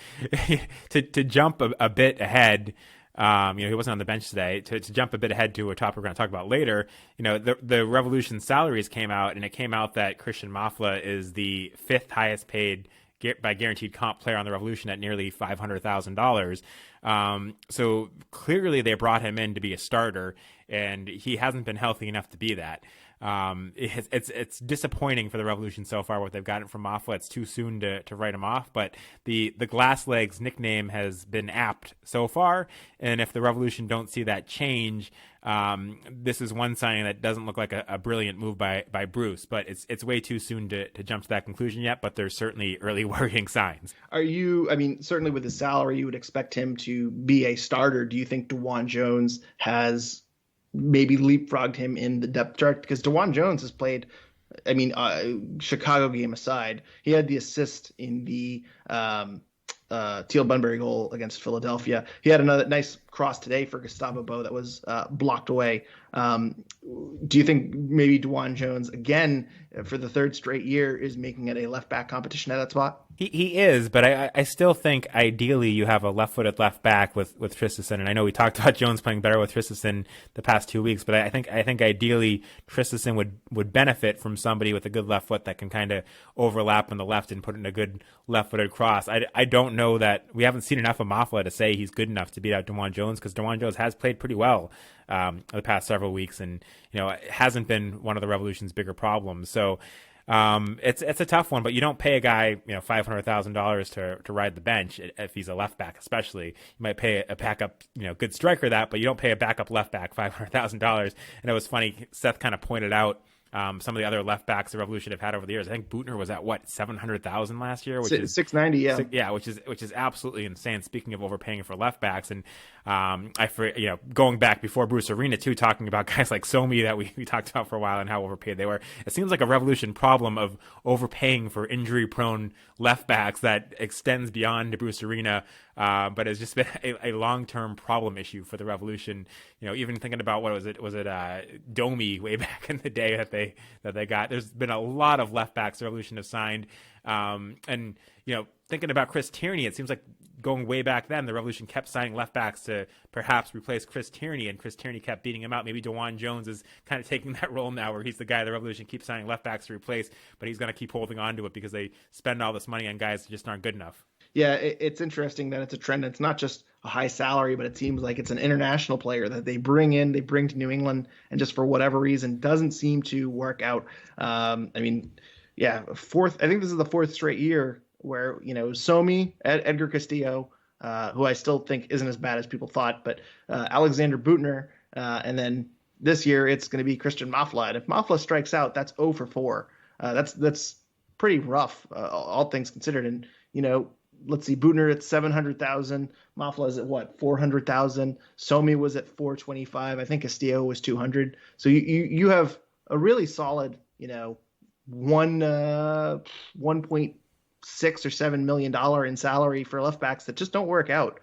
to jump a bit ahead, he wasn't on the bench today. To jump a bit ahead to a topic we're going to talk about later, the Revolution salaries came out, and it came out that Christian Mafla is the fifth highest paid by guaranteed comp player on the Revolution at nearly $500,000. So clearly they brought him in to be a starter, and he hasn't been healthy enough to be that. It's disappointing for the Revolution so far what they've gotten from Mafla. It's too soon to write him off, but the Glass Legs nickname has been apt so far, and if the Revolution don't see that change, this is one signing that doesn't look like a brilliant move by Bruce, but it's way too soon to jump to that conclusion yet, but there's certainly early worrying signs. Certainly with his salary, you would expect him to be a starter. Do you think DeJuan Jones has maybe leapfrogged him in the depth chart? Because DeJuan Jones has played, Chicago game aside, he had the assist in the Teal Bunbury goal against Philadelphia. He had another nice cross today for Gustavo Bo that was blocked away. Do you think maybe DeJuan Jones, again, for the third straight year, is making it a left back competition at that spot? He is, but I still think ideally you have a left-footed left back with Tristison, and I know we talked about Jones playing better with Tristison the past 2 weeks, but I think ideally Tristison would benefit from somebody with a good left foot that can kind of overlap on the left and put in a good left-footed cross. I don't know that we haven't seen enough of Mafla to say he's good enough to beat out DeJuan Jones, because DeJuan Jones has played pretty well the past several weeks, and it hasn't been one of the Revolution's bigger problems. So it's a tough one, but you don't pay a guy $500,000 to ride the bench if he's a left back, especially. You might pay a backup good striker that, but you don't pay a backup left back $500,000. And it was funny, Seth kind of pointed out some of the other left backs the Revolution have had over the years. I think Bootner was at $700,000 last year, which is $690, yeah, which is absolutely insane. Speaking of overpaying for left backs, and going back before Bruce Arena too, talking about guys like Somi that we talked about for a while and how overpaid they were. It seems like a Revolution problem of overpaying for injury-prone left backs that extends beyond Bruce Arena, but has just been a long-term problem issue for the Revolution. Even thinking about what was it Domi way back in the day that they got. There's been a lot of left backs the Revolution have signed, and thinking about Chris Tierney, it seems like going way back then, the Revolution kept signing left backs to perhaps replace Chris Tierney, and Chris Tierney kept beating him out. Maybe DeJuan Jones is kind of taking that role now, where he's the guy the Revolution keeps signing left backs to replace, but he's going to keep holding on to it because they spend all this money on guys that just aren't good enough. Yeah, it's interesting that it's a trend. It's not just a high salary, but it seems like it's an international player that they bring to New England, and just for whatever reason doesn't seem to work out. I think this is the fourth straight year where Somi, Edgar Castillo, who I still think isn't as bad as people thought, but Alexander Butner, and then this year it's going to be Christian Mafla. And if Mafla strikes out, that's 0 for 4. That's pretty rough, all things considered. And let's see, Butner at 700,000, Mafla is at what, 400,000. Somi was at 425. I think Castillo was 200. So you have a really solid, 1.6 or $7 million in salary for left backs that just don't work out.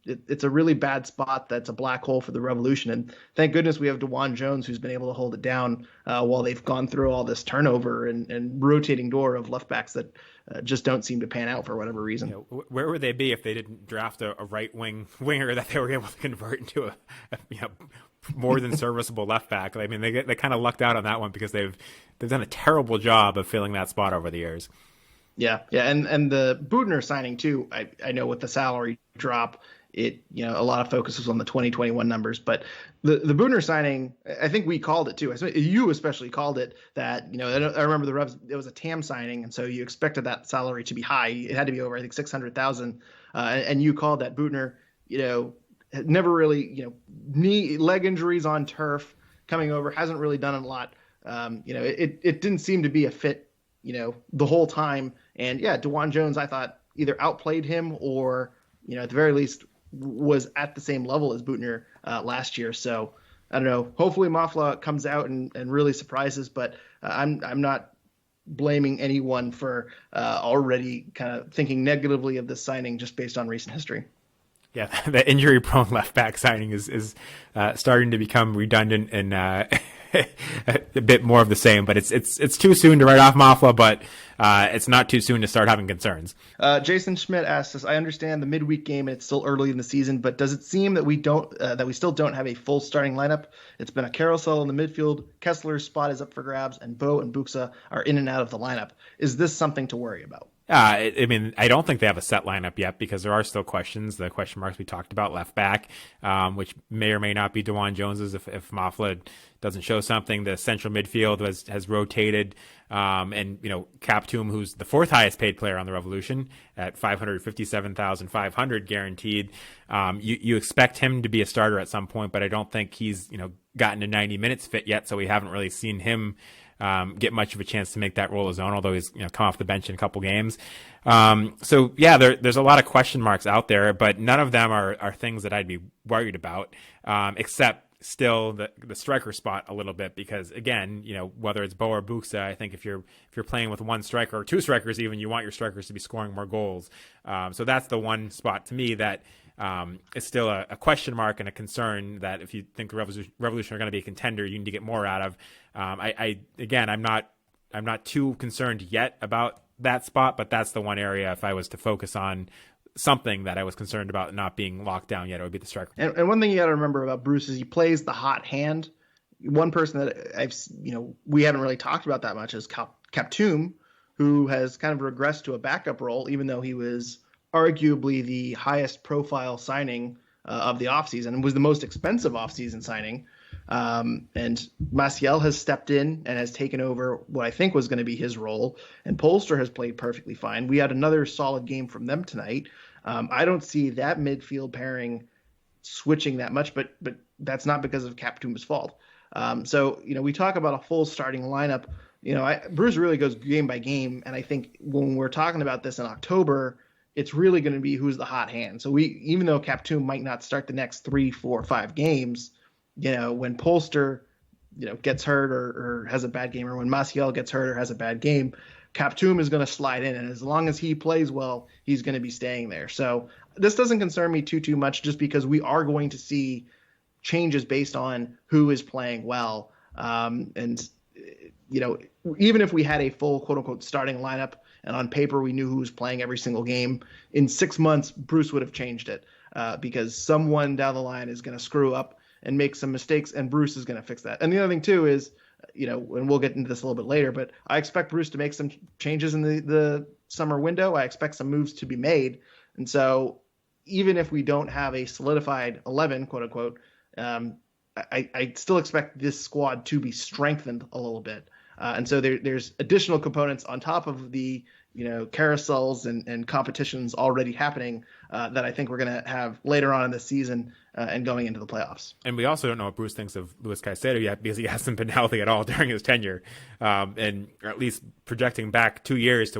It's a really bad spot. That's a black hole for the Revolution. And thank goodness we have DeJuan Jones, who's been able to hold it down while they've gone through all this turnover and rotating door of left backs that just don't seem to pan out for whatever reason. Where would they be if they didn't draft a right winger that they were able to convert into a more than serviceable left back? I mean, they kind of lucked out on that one because they've done a terrible job of filling that spot over the years. Yeah, and the Butner signing too. I know with the salary drop, a lot of focus was on the 2021 numbers, but the Butner signing, I think we called it too. You especially called it that. I remember the Revs. It was a TAM signing, and so you expected that salary to be high. It had to be over, I think, 600,000. And you called that Butner. Never really, knee leg injuries on turf, coming over, hasn't really done a lot. It didn't seem to be a fit, the whole time. And yeah, DeJuan Jones, I thought either outplayed him or, at the very least was at the same level as Butner last year. So I don't know. Hopefully Mafla comes out and really surprises, but I'm not blaming anyone for already kind of thinking negatively of this signing just based on recent history. Yeah, the injury-prone left back signing is starting to become redundant and a bit more of the same. But it's too soon to write off Mafla, but it's not too soon to start having concerns. Jason Schmidt asks us, I understand the midweek game and it's still early in the season, but does it seem that we still don't have a full starting lineup? It's been a carousel in the midfield. Kessler's spot is up for grabs, and Bo and Buxa are in and out of the lineup. Is this something to worry about? I mean, I don't think they have a set lineup yet because there are still questions. The question marks we talked about, left back, which may or may not be DeJuan Jones's if Mafla doesn't show something. The central midfield has rotated, and Captum, who's the fourth highest paid player on the Revolution at $557,500 guaranteed. You expect him to be a starter at some point, but I don't think he's gotten to 90 minutes fit yet, so we haven't really seen him get much of a chance to make that role his own, although he's come off the bench in a couple games. So yeah, there's a lot of question marks out there, but none of them are things that I'd be worried about, except still the striker spot a little bit, because again, whether it's Bo or Buxa, I think if you're playing with one striker or two strikers even, you want your strikers to be scoring more goals. So that's the one spot to me that is still a question mark and a concern, that if you think the Revolution are going to be a contender, you need to get more out of. I'm not too concerned yet about that spot, but that's the one area, if I was to focus on something that I was concerned about not being locked down yet, it would be the striker. And one thing you got to remember about Bruce is he plays the hot hand. One person that we haven't really talked about that much is Captum, who has kind of regressed to a backup role, even though he was arguably the highest profile signing of the offseason and was the most expensive offseason signing. And Maciel has stepped in and has taken over what I think was going to be his role. And Polster has played perfectly fine. We had another solid game from them tonight. I don't see that midfield pairing switching that much, but that's not because of Captum's fault. So we talk about a full starting lineup. Bruce really goes game by game. And I think when we're talking about this in October, it's really going to be who's the hot hand. So even though Captum might not start the next 3, 4, 5 games, when Polster, gets hurt or has a bad game, or when Maciel gets hurt or has a bad game, Captum is going to slide in. And as long as he plays well, he's going to be staying there. So this doesn't concern me too much, just because we are going to see changes based on who is playing well. And even if we had a full quote unquote starting lineup, and on paper we knew who was playing every single game, in 6 months, Bruce would have changed it because someone down the line is going to screw up and make some mistakes, and Bruce is going to fix that. And the other thing too is, and we'll get into this a little bit later, but I expect Bruce to make some changes in the summer window. I expect some moves to be made. And so even if we don't have a solidified 11, quote unquote, I still expect this squad to be strengthened a little bit. And so there's additional components on top of the carousels and competitions already happening that I think we're going to have later on in the season and going into the playoffs. And we also don't know what Bruce thinks of Luis Caicedo yet because he hasn't been healthy at all during his tenure. And at least projecting back 2 years to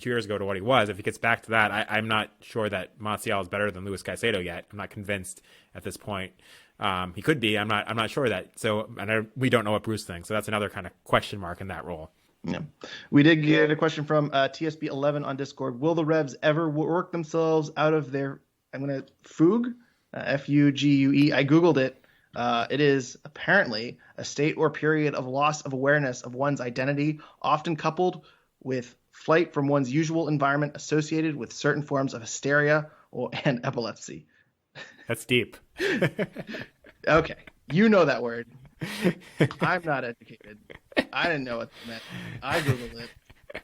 2 years ago to what he was, if he gets back to that, I'm not sure that Montiel is better than Luis Caicedo yet. I'm not convinced at this point. He could be. I'm not sure of that. So we don't know what Bruce thinks. So that's another kind of question mark in that role. Yeah. We did get a question from TSB11 on Discord. Will the Revs ever work themselves out of their, fugue? F-U-G-U-E. I Googled it. It is apparently a state or period of loss of awareness of one's identity, often coupled with flight from one's usual environment associated with certain forms of hysteria and epilepsy. That's deep. Okay. You know that word. I'm not educated. I didn't know what it meant. I Googled it.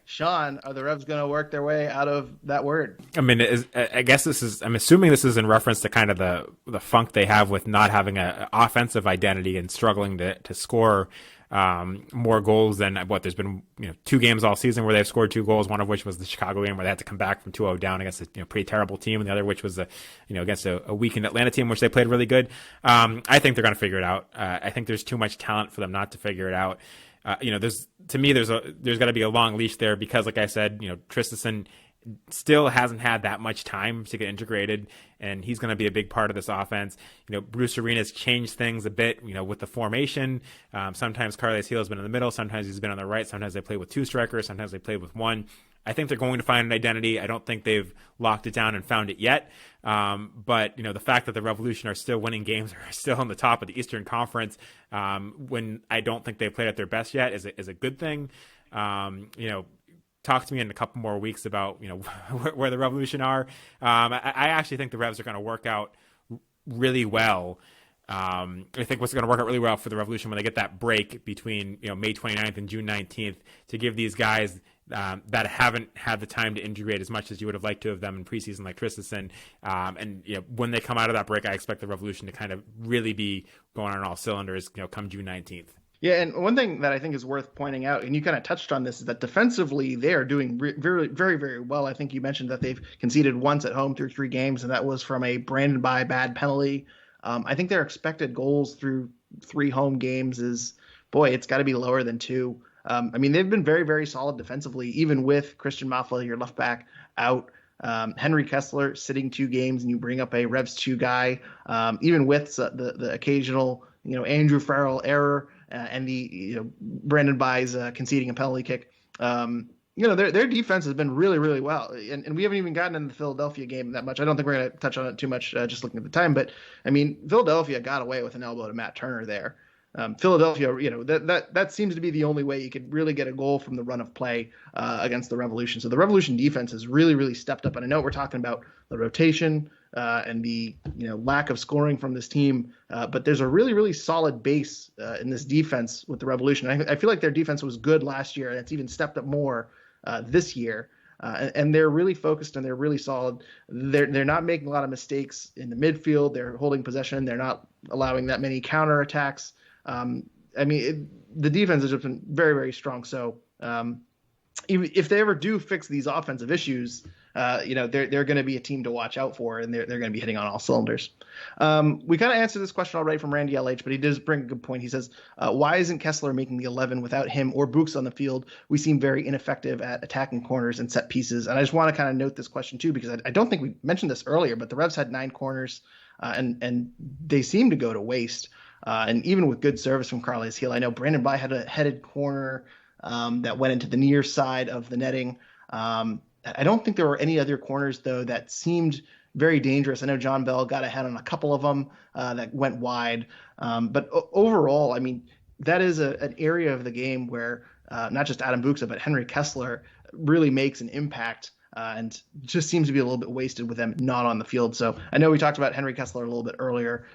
Sean, are the Revs going to work their way out of that word? I mean, I guess I'm assuming this is in reference to kind of the funk they have with not having an offensive identity and struggling to score more goals than there's been 2 games all season where they've scored 2 goals, one of which was the Chicago game where they had to come back from 2-0 down against a pretty terrible team, and the other which was against a weakened Atlanta team which they played really good. I think they're going to figure it out. I think there's too much talent for them not to figure it out. There's got to be a long leash there because, like I said, Tristison still hasn't had that much time to get integrated, and he's going to be a big part of this offense. Bruce Arena's changed things a bit, with the formation. Sometimes Carles Gil has been in the middle, sometimes he's been on the right, sometimes they play with 2 strikers, sometimes they play with 1. I think they're going to find an identity. I don't think they've locked it down and found it yet. But the fact that the Revolution are still winning games, are still on the top of the Eastern Conference, when I don't think they've played at their best yet, is a good thing. Talk to me in a couple more weeks about where the Revolution are. I actually think the Revs are going to work out really well. I think what's going to work out really well for the Revolution when they get that break between May 29th and June 19th to give these guys that haven't had the time to integrate as much as you would have liked to have them in preseason, like Tristison. And when they come out of that break, I expect the Revolution to kind of really be going on all cylinders, come June 19th. Yeah, and one thing that I think is worth pointing out, and you kind of touched on this, is that defensively they are doing very, very, very well. I think you mentioned that they've conceded once at home through 3 games, and that was from a branded by bad penalty. I think their expected goals through 3 home games is, it's got to be lower than 2. They've been very, very solid defensively, even with Christian Mafla, your left back, out. Henry Kessler sitting 2 games, and you bring up a Revs 2 guy, even with the occasional, Andrew Farrell error and the Brandon Byes conceding a penalty kick. Their defense has been really, really well, and we haven't even gotten into the Philadelphia game that much. I don't think we're going to touch on it too much just looking at the time, but Philadelphia got away with an elbow to Matt Turner there. Philadelphia, that seems to be the only way you could really get a goal from the run of play against the Revolution. So the Revolution defense has really, really stepped up. And I know we're talking about the rotation and the lack of scoring from this team, but there's a really, really solid base in this defense with the Revolution. I feel like their defense was good last year, and it's even stepped up more this year. And they're really focused and they're really solid. They're not making a lot of mistakes in the midfield. They're holding possession. They're not allowing that many counterattacks. The defense has just been very, very strong. So if they ever do fix these offensive issues, they're going to be a team to watch out for, and they're going to be hitting on all cylinders. We kind of answered this question already from Randy LH, but he does bring a good point. He says, why isn't Kessler making the 11 without him or Books on the field? We seem very ineffective at attacking corners and set pieces. And I just want to kind of note this question too, because I don't think we mentioned this earlier, but the Revs had 9 corners and they seem to go to waste. And even with good service from Carles Gil, I know Brandon By had a headed corner that went into the near side of the netting. I don't think there were any other corners, though, that seemed very dangerous. I know John Bell got ahead on a couple of them that went wide. But overall, that is an area of the game where not just Adam Buksa, but Henry Kessler really makes an impact. And just seems to be a little bit wasted with them not on the field. So I know we talked about Henry Kessler a little bit earlier.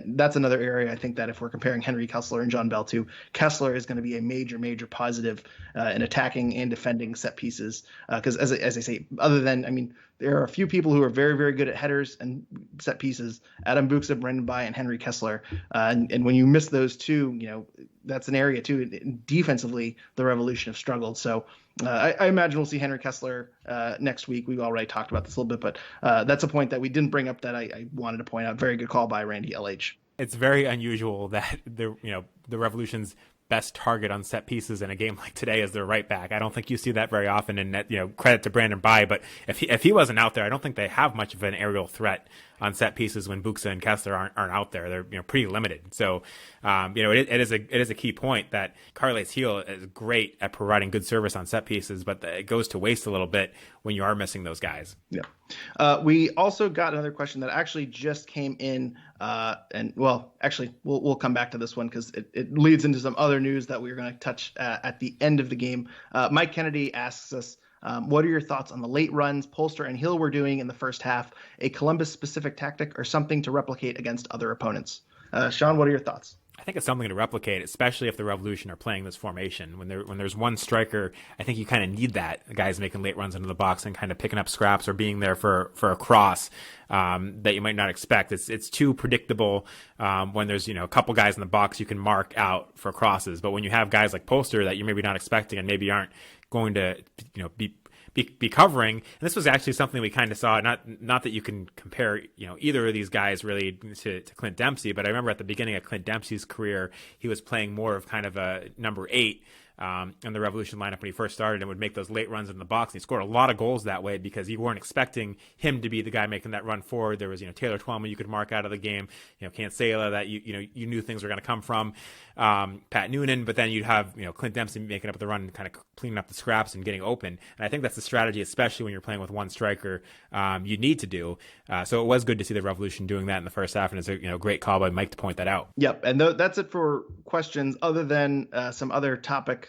That's another area I think that if we're comparing Henry Kessler and John Bell to, Kessler is going to be a major, major positive in attacking and defending set pieces. Because as I say, other than, there are a few people who are very, very good at headers and set pieces: Adam Buksa, Brendan By, and Henry Kessler. And when you miss those two, that's an area too. Defensively, the Revolution have struggled. So I imagine we'll see Henry Kessler next week. We've already talked about this a little bit, but that's a point that we didn't bring up that I wanted to point out. Very good call by Randy LH. It's very unusual that the Revolution's best target on set pieces in a game like today is their right back. I don't think you see that very often, and that, credit to Brandon Bye, but if he wasn't out there, I don't think they have much of an aerial threat on set pieces when Buxa and Kessler aren't out there. They're it pretty limited. So it is a key point that Carles Heel is great at providing good service on set pieces, but it goes to waste a little bit when you are missing those guys. Yeah. We also got another question that actually just came in, and we'll come back to this one because it leads into some other news that we're going to touch at the end of the game. Mike Kennedy asks us, what are your thoughts on the late runs Polster and Hill were doing in the first half? A Columbus-specific tactic or something to replicate against other opponents? Sean, what are your thoughts? I think it's something to replicate, especially if the Revolution are playing this formation. When there's one striker, I think you kind of need that. Guys making late runs into the box and kind of picking up scraps or being there for a cross that you might not expect. It's too predictable when there's a couple guys in the box you can mark out for crosses. But when you have guys like Polster that you're maybe not expecting and maybe aren't going to be covering, and this was actually something we kind of saw, not that you can compare either of these guys really to Clint Dempsey, but I remember at the beginning of Clint Dempsey's career he was playing more of kind of a number 8 in the Revolution lineup when he first started, and would make those late runs in the box. He scored a lot of goals that way because you weren't expecting him to be the guy making that run forward. There was Taylor Twellman you could mark out of the game, Cancela that you knew things were going to come from, Pat Noonan, but then you'd have Clint Dempsey making up the run and kind of cleaning up the scraps and getting open. And I think that's the strategy, especially when you're playing with one striker, you need to do. So it was good to see the Revolution doing that in the first half, and it's a great call by Mike to point that out. Yep, and that's it for questions other than some other topic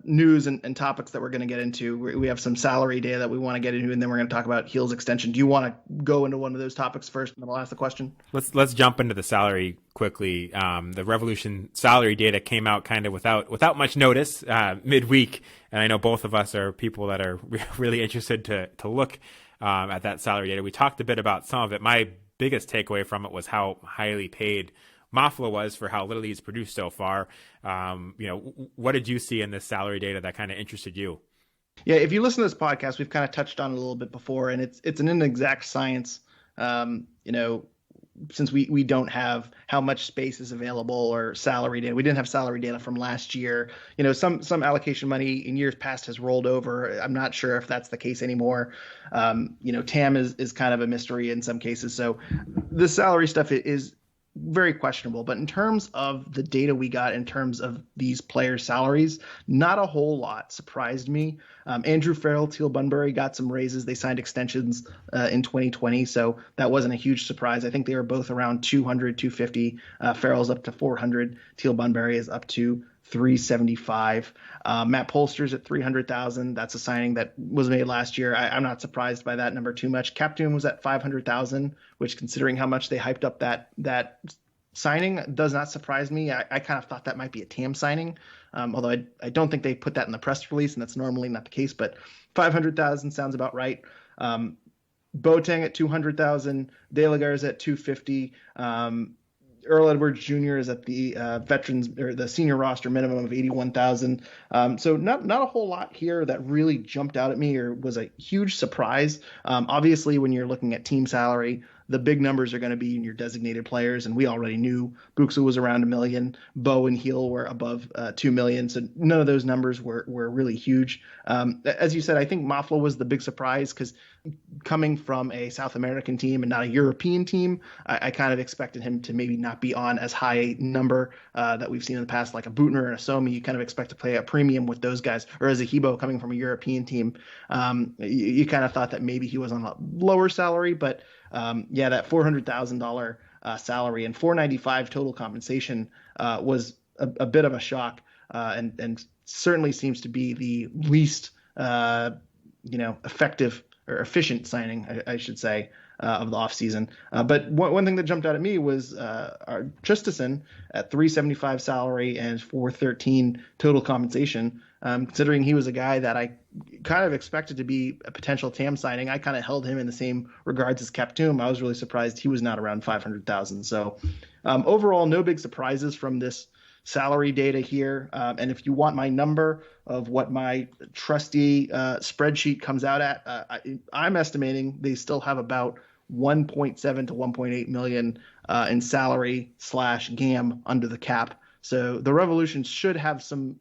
news and topics that we're going to get into. We have some salary data that we want to get into, and then we're going to talk about Heel's extension. Do you want to go into one of those topics first, and then I'll ask the question? Let's jump into the salary quickly. The Revolution salary data came out kind of without much notice midweek, and I know both of us are people that are really interested to look at that salary data. We talked a bit about some of it. My biggest takeaway from it was how highly paid Mafla was for how little he's produced so far. What did you see in this salary data that kind of interested you? Yeah, if you listen to this podcast, we've kind of touched on it a little bit before, and it's an inexact science. Since we don't have how much space is available or salary data. We didn't have salary data from last year. Some allocation money in years past has rolled over. I'm not sure if that's the case anymore. TAM is kind of a mystery in some cases. So the salary stuff is very questionable. But in terms of the data we got in terms of these players' salaries, not a whole lot surprised me. Andrew Farrell, Teal Bunbury got some raises. They signed extensions in 2020, so that wasn't a huge surprise. I think they were both around 200, 250. Farrell's up to 400. Teal Bunbury is up to 375. Matt Polster's at 300,000. That's a signing that was made last year. I'm not surprised by that number too much. Captain was at 500,000, which, considering how much they hyped up that signing, does not surprise me. I kind of thought that might be a TAM signing, although I don't think they put that in the press release, and that's normally not the case. But 500,000 sounds about right. Boateng at 200,000. De La Garza at 250. Earl Edwards Jr. is at the veterans or the senior roster minimum of 81,000. So not a whole lot here that really jumped out at me or was a huge surprise. Obviously, when you're looking at team salary, the big numbers are going to be in your designated players, and we already knew Buxa was around $1 million. Bo and Heel were above $2 million, so none of those numbers were really huge. As you said, I think Mafla was the big surprise because coming from a South American team and not a European team, I kind of expected him to maybe not be on as high a number that we've seen in the past, like a Bootner and a Somi. You kind of expect to play a premium with those guys, or as a Hebo coming from a European team. You kind of thought that maybe he was on a lower salary, but that $400,000 salary and $495 total compensation was a bit of a shock, and certainly seems to be the least effective or efficient signing, I should say, of the offseason. But one thing that jumped out at me was our Tristison at $375 salary and $413 total compensation. Considering he was a guy that I kind of expected to be a potential TAM signing, I kind of held him in the same regards as Kaptoum. I was really surprised he was not around 500,000. So overall, no big surprises from this salary data here. And if you want my number of what my trusty spreadsheet comes out at, I'm estimating they still have about 1.7 to 1.8 million in salary slash GAM under the cap. So the Revolution should have some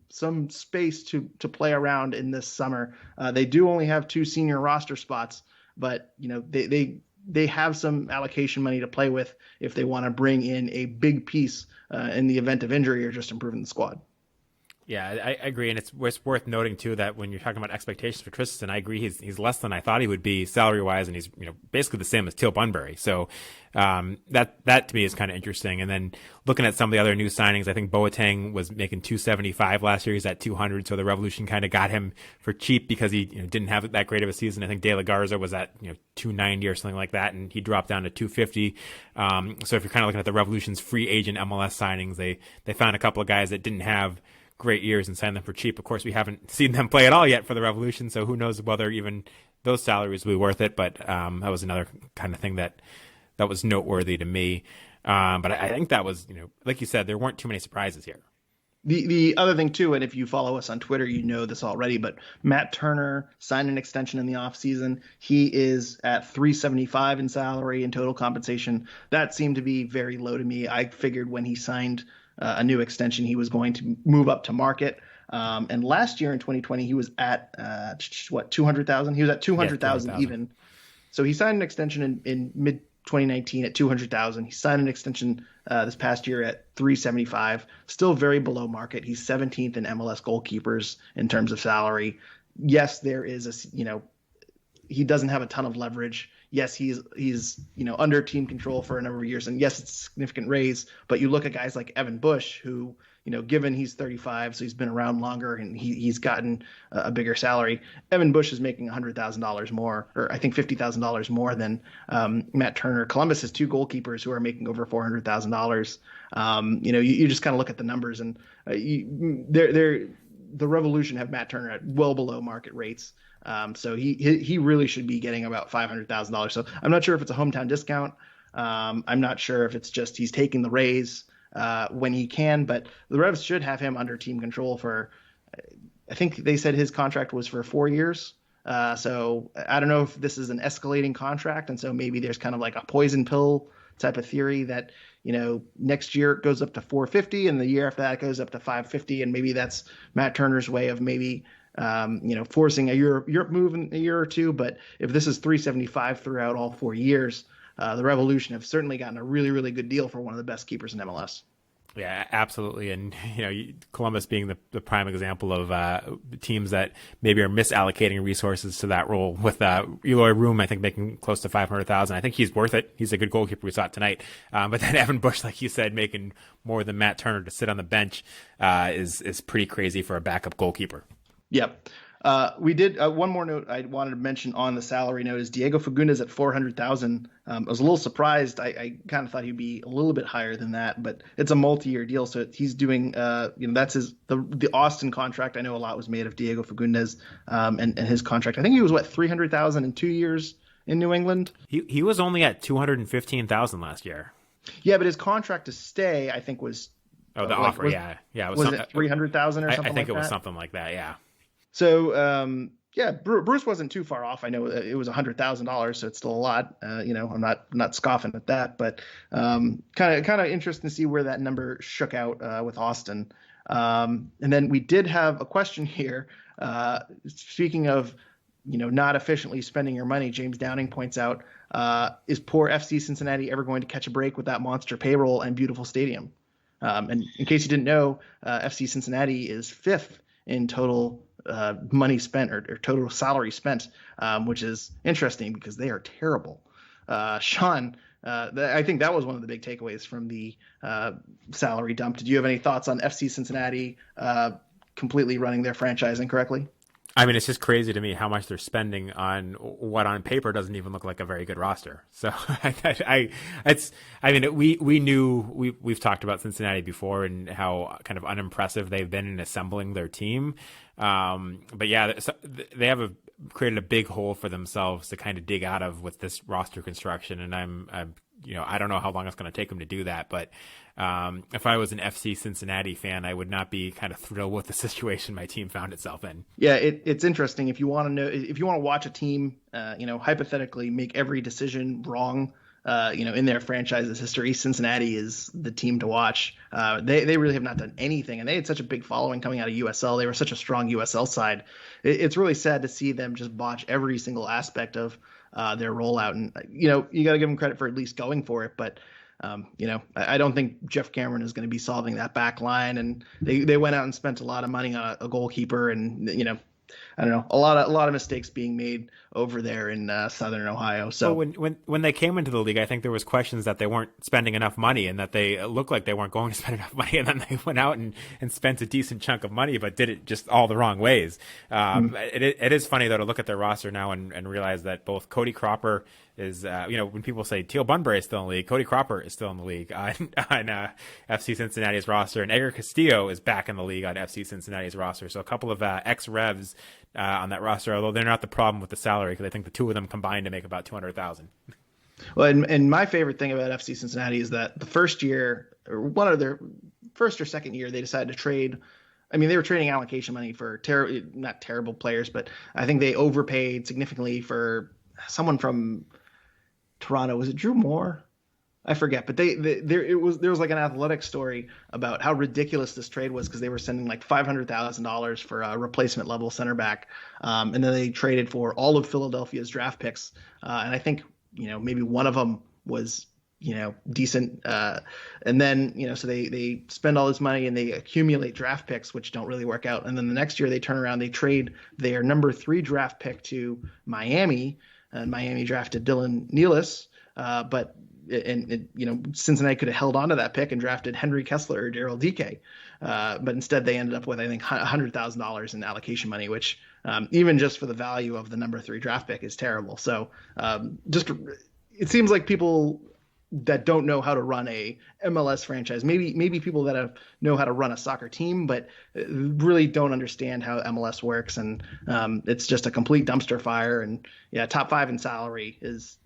space to play around in this summer. They do only have 2 senior roster spots, but they have some allocation money to play with if they want to bring in a big piece in the event of injury or just improving the squad. Yeah, I agree, and it's worth noting too that when you're talking about expectations for Tristan, I agree he's less than I thought he would be salary wise, and he's basically the same as Teal Bunbury. So that to me is kind of interesting. And then looking at some of the other new signings, I think Boateng was making 275 last year. He's at 200, so the Revolution kind of got him for cheap because he didn't have that great of a season. I think De La Garza was at 290 or something like that, and he dropped down to 250. So if you're kind of looking at the Revolution's free agent MLS signings, they found a couple of guys that didn't have great years and sign them for cheap. Of course, we haven't seen them play at all yet for the Revolution, so who knows whether even those salaries will be worth it. But that was another kind of thing that was noteworthy to me. But I think that was, like you said, there weren't too many surprises here. The other thing too, and if you follow us on Twitter, you know this already, but Matt Turner signed an extension in the offseason. He is at 375 in salary and total compensation. That seemed to be very low to me. I figured when he signed a new extension, he was going to move up to market. And last year in 2020, he was at 200,000. He was at 200,000 even. So he signed an extension in mid 2019 at 200,000. He signed an extension this past year at 375. Still very below market. He's 17th in MLS goalkeepers in terms of salary. Yes, there is he doesn't have a ton of leverage. Yes, he's under team control for a number of years, and yes, it's a significant raise. But you look at guys like Evan Bush, who given he's 35, so he's been around longer, and he's gotten a bigger salary. Evan Bush is making $100,000 more, or I think $50,000 more than Matt Turner. Columbus has 2 goalkeepers who are making over $400,000. You just kind of look at the numbers, and the Revolution have Matt Turner at well below market rates. So he really should be getting about $500,000. So I'm not sure if it's a hometown discount. I'm not sure if it's just he's taking the raise when he can, but the Revs should have him under team control for, I think they said his contract was for 4 years. So I don't know if this is an escalating contract. And so maybe there's kind of like a poison pill type of theory that, next year it goes up to 450 and the year after that it goes up to 550. And maybe that's Matt Turner's way of maybe forcing a Europe move in a year or two. But if this is 375 throughout all 4 years, the Revolution have certainly gotten a really, really good deal for one of the best keepers in MLS. Yeah, absolutely. And, Columbus being the prime example of teams that maybe are misallocating resources to that role with Eloy Room, I think, making close to 500,000. I think he's worth it. He's a good goalkeeper. We saw it tonight. But then Evan Bush, like you said, making more than Matt Turner to sit on the bench is pretty crazy for a backup goalkeeper. Yep. We did one more note I wanted to mention on the salary note is Diego Fagundes at 400,000. I was a little surprised. I kind of thought he'd be a little bit higher than that, but it's a multi-year deal. So he's doing, that's the Austin contract. I know a lot was made of Diego Fagundes and his contract. I think he was 300,000 in 2 years in New England. He was only at 215,000 last year. Yeah, but his contract to stay, I think was. Oh, the offer. Yeah. It was it 300,000 or something like that? I think it was something like that. Yeah. So, Bruce wasn't too far off. I know it was $100,000, so it's still a lot. I'm not scoffing at that, but kind of interesting to see where that number shook out with Austin. And then we did have a question here. Speaking of, not efficiently spending your money, James Downing points out, is poor FC Cincinnati ever going to catch a break with that monster payroll and beautiful stadium? And in case you didn't know, FC Cincinnati is 5th in total money spent or total salary spent, which is interesting because they are terrible. Sean, I think that was one of the big takeaways from the salary dump. Did you have any thoughts on FC Cincinnati completely running their franchise incorrectly? I mean, it's just crazy to me how much they're spending on what on paper doesn't even look like a very good roster. So we've talked about Cincinnati before and how kind of unimpressive they've been in assembling their team. But yeah, they have created a big hole for themselves to kind of dig out of with this roster construction. And I'm I don't know how long it's going to take him to do that. But if I was an FC Cincinnati fan, I would not be kind of thrilled with the situation my team found itself in. Yeah, it's interesting. If you want to know, if you want to watch a team, hypothetically make every decision wrong, in their franchise's history, Cincinnati is the team to watch. They really have not done anything, and they had such a big following coming out of USL. They were such a strong USL side. It's really sad to see them just botch every single aspect of their rollout. And you got to give them credit for at least going for it, but. I don't think Jeff Cameron is going to be solving that back line, and they went out and spent a lot of money on a goalkeeper, and I don't know, a lot of mistakes being made over there in Southern Ohio. So when they came into the league, I think there was questions that they weren't spending enough money and that they looked like they weren't going to spend enough money, and then they went out and spent a decent chunk of money, but did it just all the wrong ways. It is funny though to look at their roster now and realize that both Cody Cropper is, when people say Teal Bunbury is still in the league, Cody Cropper is still in the league on FC Cincinnati's roster, and Edgar Castillo is back in the league on FC Cincinnati's roster. So a couple of ex-Revs on that roster, although they're not the problem with the salary, because I think the two of them combined to make about $200,000. Well, and my favorite thing about FC Cincinnati is that the first year, or one of their first or second year, they decided to trade. I mean, they were trading allocation money for not terrible players, but I think they overpaid significantly for someone from Toronto. Was it Drew Moore? I forget, but there was like an athletic story about how ridiculous this trade was, because they were sending like $500,000 for a replacement level center back, and then they traded for all of Philadelphia's draft picks, and I think maybe one of them was decent, and then so they spend all this money and they accumulate draft picks which don't really work out, and then the next year they turn around, they trade their number 3 draft pick to Miami, and Miami drafted Dylan Nealis, but Cincinnati could have held on to that pick and drafted Henry Kessler or Daryl Dike, but instead they ended up with, I think, $100,000 in allocation money, which even just for the value of the number 3 draft pick is terrible. So it seems like people that don't know how to run a MLS franchise, maybe people that know how to run a soccer team, but really don't understand how MLS works, and it's just a complete dumpster fire. And yeah, top 5 in salary is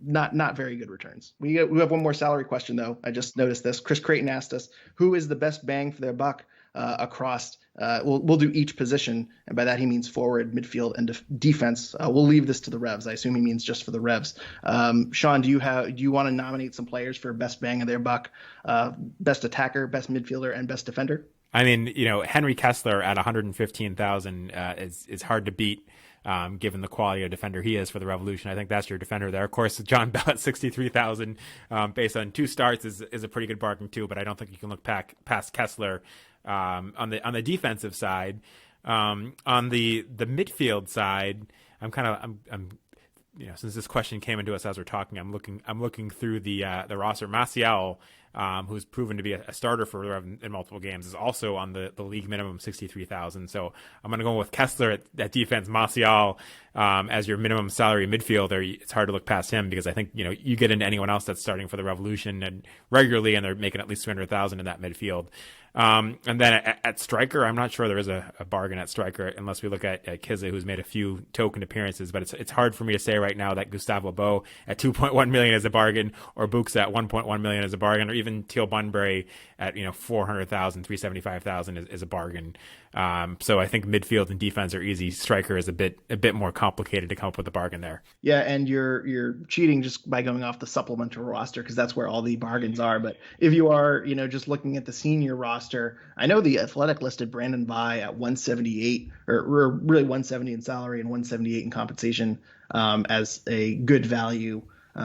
not very good returns. We have one more salary question though. I just noticed this. Chris Creighton asked us, who is the best bang for their buck across? We'll do each position, and by that he means forward, midfield, and defense. We'll leave this to the Revs. I assume he means just for the Revs. Sean, do you want to nominate some players for best bang of their buck, best attacker, best midfielder, and best defender? I mean, Henry Kessler at 115,000 is hard to beat. Given the quality of defender he is for the Revolution. I think that's your defender there. Of course, John Bell at 63,000 based on 2 starts is a pretty good bargain too, but I don't think you can look past Kessler on the defensive side. On the midfield side, since this question came into us as we're talking, I'm looking through the roster. Maciel, who's proven to be a starter for the Rev in multiple games, is also on the league minimum 63,000. So I'm going to go with Kessler at defense, Maciel as your minimum salary midfielder. It's hard to look past him, because I think you get into anyone else that's starting for the Revolution and regularly, and they're making at least 200,000 in that midfield. And then at striker, I'm not sure there is a bargain at striker unless we look at Kiza, who's made a few token appearances. But it's hard for me to say right now that Gustavo Bo at 2.1 million is a bargain, or Books at 1.1 million is a bargain, or even Teal Bunbury at 400,000, 375,000 is a bargain. So I think midfield and defense are easy. Striker is a bit more complicated to come up with a bargain there. Yeah, and you're cheating just by going off the supplemental roster, because that's where all the bargains are. But if you are just looking at the senior roster, I know the Athletic listed Brandon By at 178, or really 170 in salary and 178 in compensation, as a good value.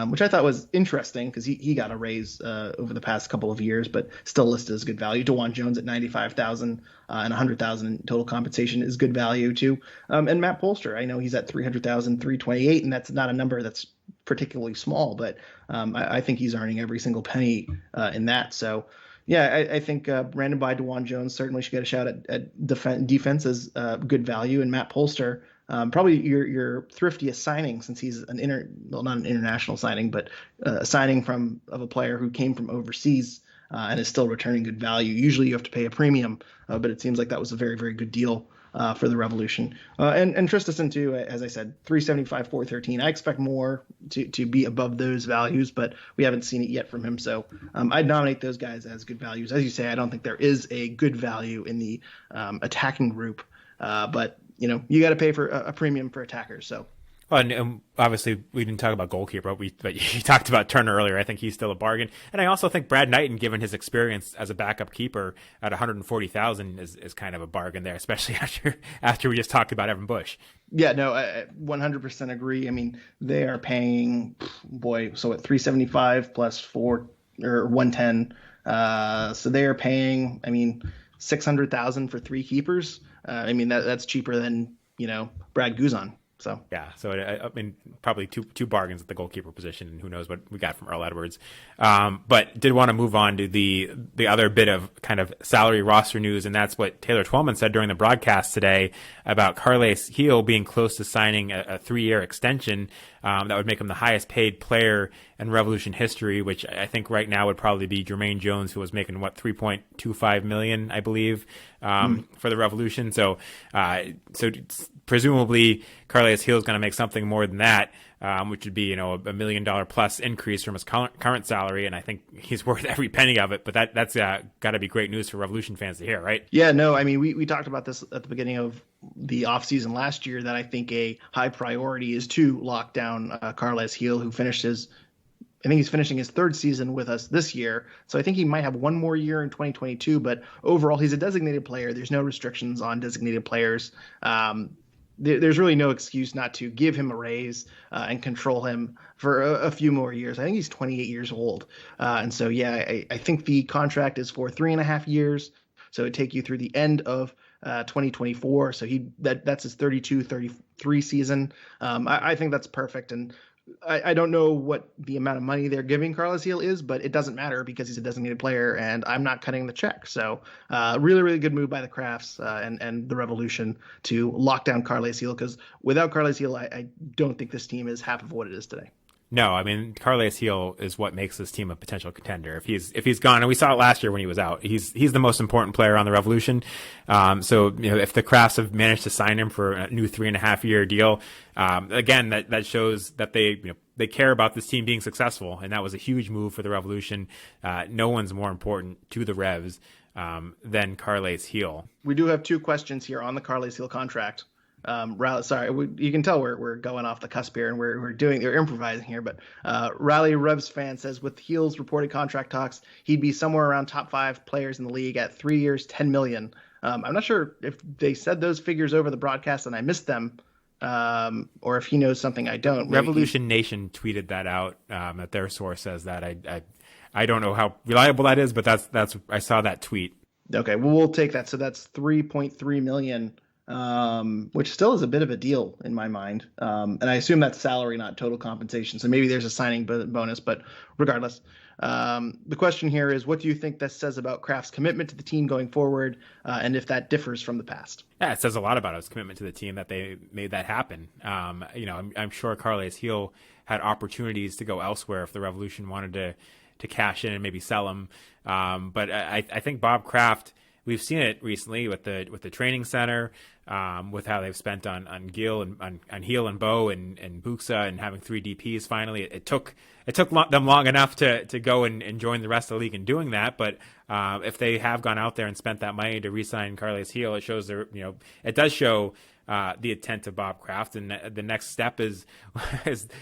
Which I thought was interesting, because he got a raise over the past couple of years, but still listed as good value. DeJuan Jones at 95,000 and 100,000 in total compensation is good value too. And Matt Polster, I know he's at 300,000, 328, and that's not a number that's particularly small, but I think he's earning every single penny in that. So yeah, I think Brandon By, DeJuan Jones certainly should get a shout at defense as good value, and Matt Polster. Probably your thriftiest signing, since he's not an international signing, but a signing of a player who came from overseas and is still returning good value. Usually you have to pay a premium, but it seems like that was a very, very good deal for the Revolution. And Tristan too, as I said, 375, 413. I expect more to be above those values, but we haven't seen it yet from him. So I'd nominate those guys as good values. As you say, I don't think there is a good value in the attacking group, but you got to pay for a premium for attackers. So. Well, and obviously we didn't talk about goalkeeper, but you talked about Turner earlier. I think he's still a bargain, and I also think Brad Knighton, given his experience as a backup keeper at 140,000, is kind of a bargain there, especially after we just talked about Evan Bush. Yeah, no, I 100% agree. I mean, they are paying, so at 375 plus 110, so they are paying, 600,000 for 3 keepers. That's cheaper than Brad Guzan. So yeah, so probably two bargains at the goalkeeper position, and who knows what we got from Earl Edwards. But did want to move on to the other bit of kind of salary roster news, and that's what Taylor Twellman said during the broadcast today about Carles Gil being close to signing a 3-year extension that would make him the highest paid player in Revolution history, which I think right now would probably be Jermaine Jones, who was making $3.25 million, I believe, for the Revolution. So presumably Carles Gil is going to make something more than that, which would be $1 million plus increase from his current salary, and I think he's worth every penny of it. But that's got to be great news for Revolution fans to hear, right? Yeah, no, we talked about this at the beginning of the offseason last year, that I think a high priority is to lock down Carles Gil, who I think he's finishing his 3rd season with us this year. So I think he might have one more year in 2022, but overall he's a designated player. There's no restrictions on designated players. There's really no excuse not to give him a raise and control him for a few more years. I think he's 28 years old. And so, yeah, I think the contract is for 3.5 years. So it'd take you through the end of 2024. So that's his 32-33 season. I think that's perfect. And I don't know what the amount of money they're giving Carles Gil is, but it doesn't matter because he's a designated player and I'm not cutting the check. So really, really good move by the Crafts and the Revolution to lock down Carles Gil, because without Carles Gil, I don't think this team is half of what it is today. No, Carles Gil is what makes this team a potential contender. If he's gone, and we saw it last year when he was out, he's the most important player on the Revolution. So if the Crafts have managed to sign him for a new 3.5-year deal, again that shows that they care about this team being successful, and that was a huge move for the Revolution. No one's more important to the Revs than Carles Gil. We do have 2 questions here on the Carles Gil contract. You can tell we're going off the cusp here and we're improvising here, but Rally Revs fan says with Gil's reported contract talks, he'd be somewhere around top 5 players in the league at 3 years, $10 million. I'm not sure if they said those figures over the broadcast and I missed them, or if he knows something I don't. Revolution Nation tweeted that out, that their source says that. I don't know how reliable that is, but that's I saw that tweet. Okay, well, we'll take that. So that's 3.3 million. Which still is a bit of a deal in my mind. And I assume that's salary, not total compensation. So maybe there's a signing bonus, but regardless, the question here is, what do you think that says about Kraft's commitment to the team going forward, and if that differs from the past? Yeah, it says a lot about his commitment to the team that they made that happen. I'm sure Carles Gil had opportunities to go elsewhere if the Revolution wanted to cash in and maybe sell him. But I think Bob Kraft, we've seen it recently with the training center, with how they've spent on Gil and on Heel and Bo and Buxa and having 3 DPs finally. It took them long enough to go and join the rest of the league in doing that. But if they have gone out there and spent that money to re-sign Carles Gil, it shows it does show the intent of Bob Kraft. And the next step is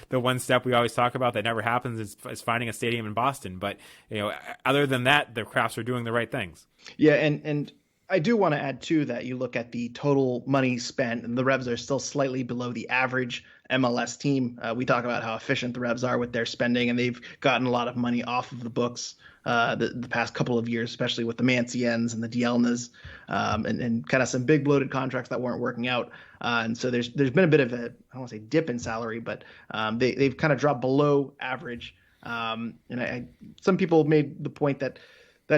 the one step we always talk about that never happens is finding a stadium in Boston. But other than that, the Krafts are doing the right things. Yeah, and I do want to add too that you look at the total money spent, and the Revs are still slightly below the average MLS team. We talk about how efficient the Revs are with their spending, and they've gotten a lot of money off of the books the past couple of years, especially with the Manciens and the Dielnas, and kind of some big bloated contracts that weren't working out. And so there's been a bit of a, I don't want to say dip in salary, but they've kind of dropped below average. And some people made the point that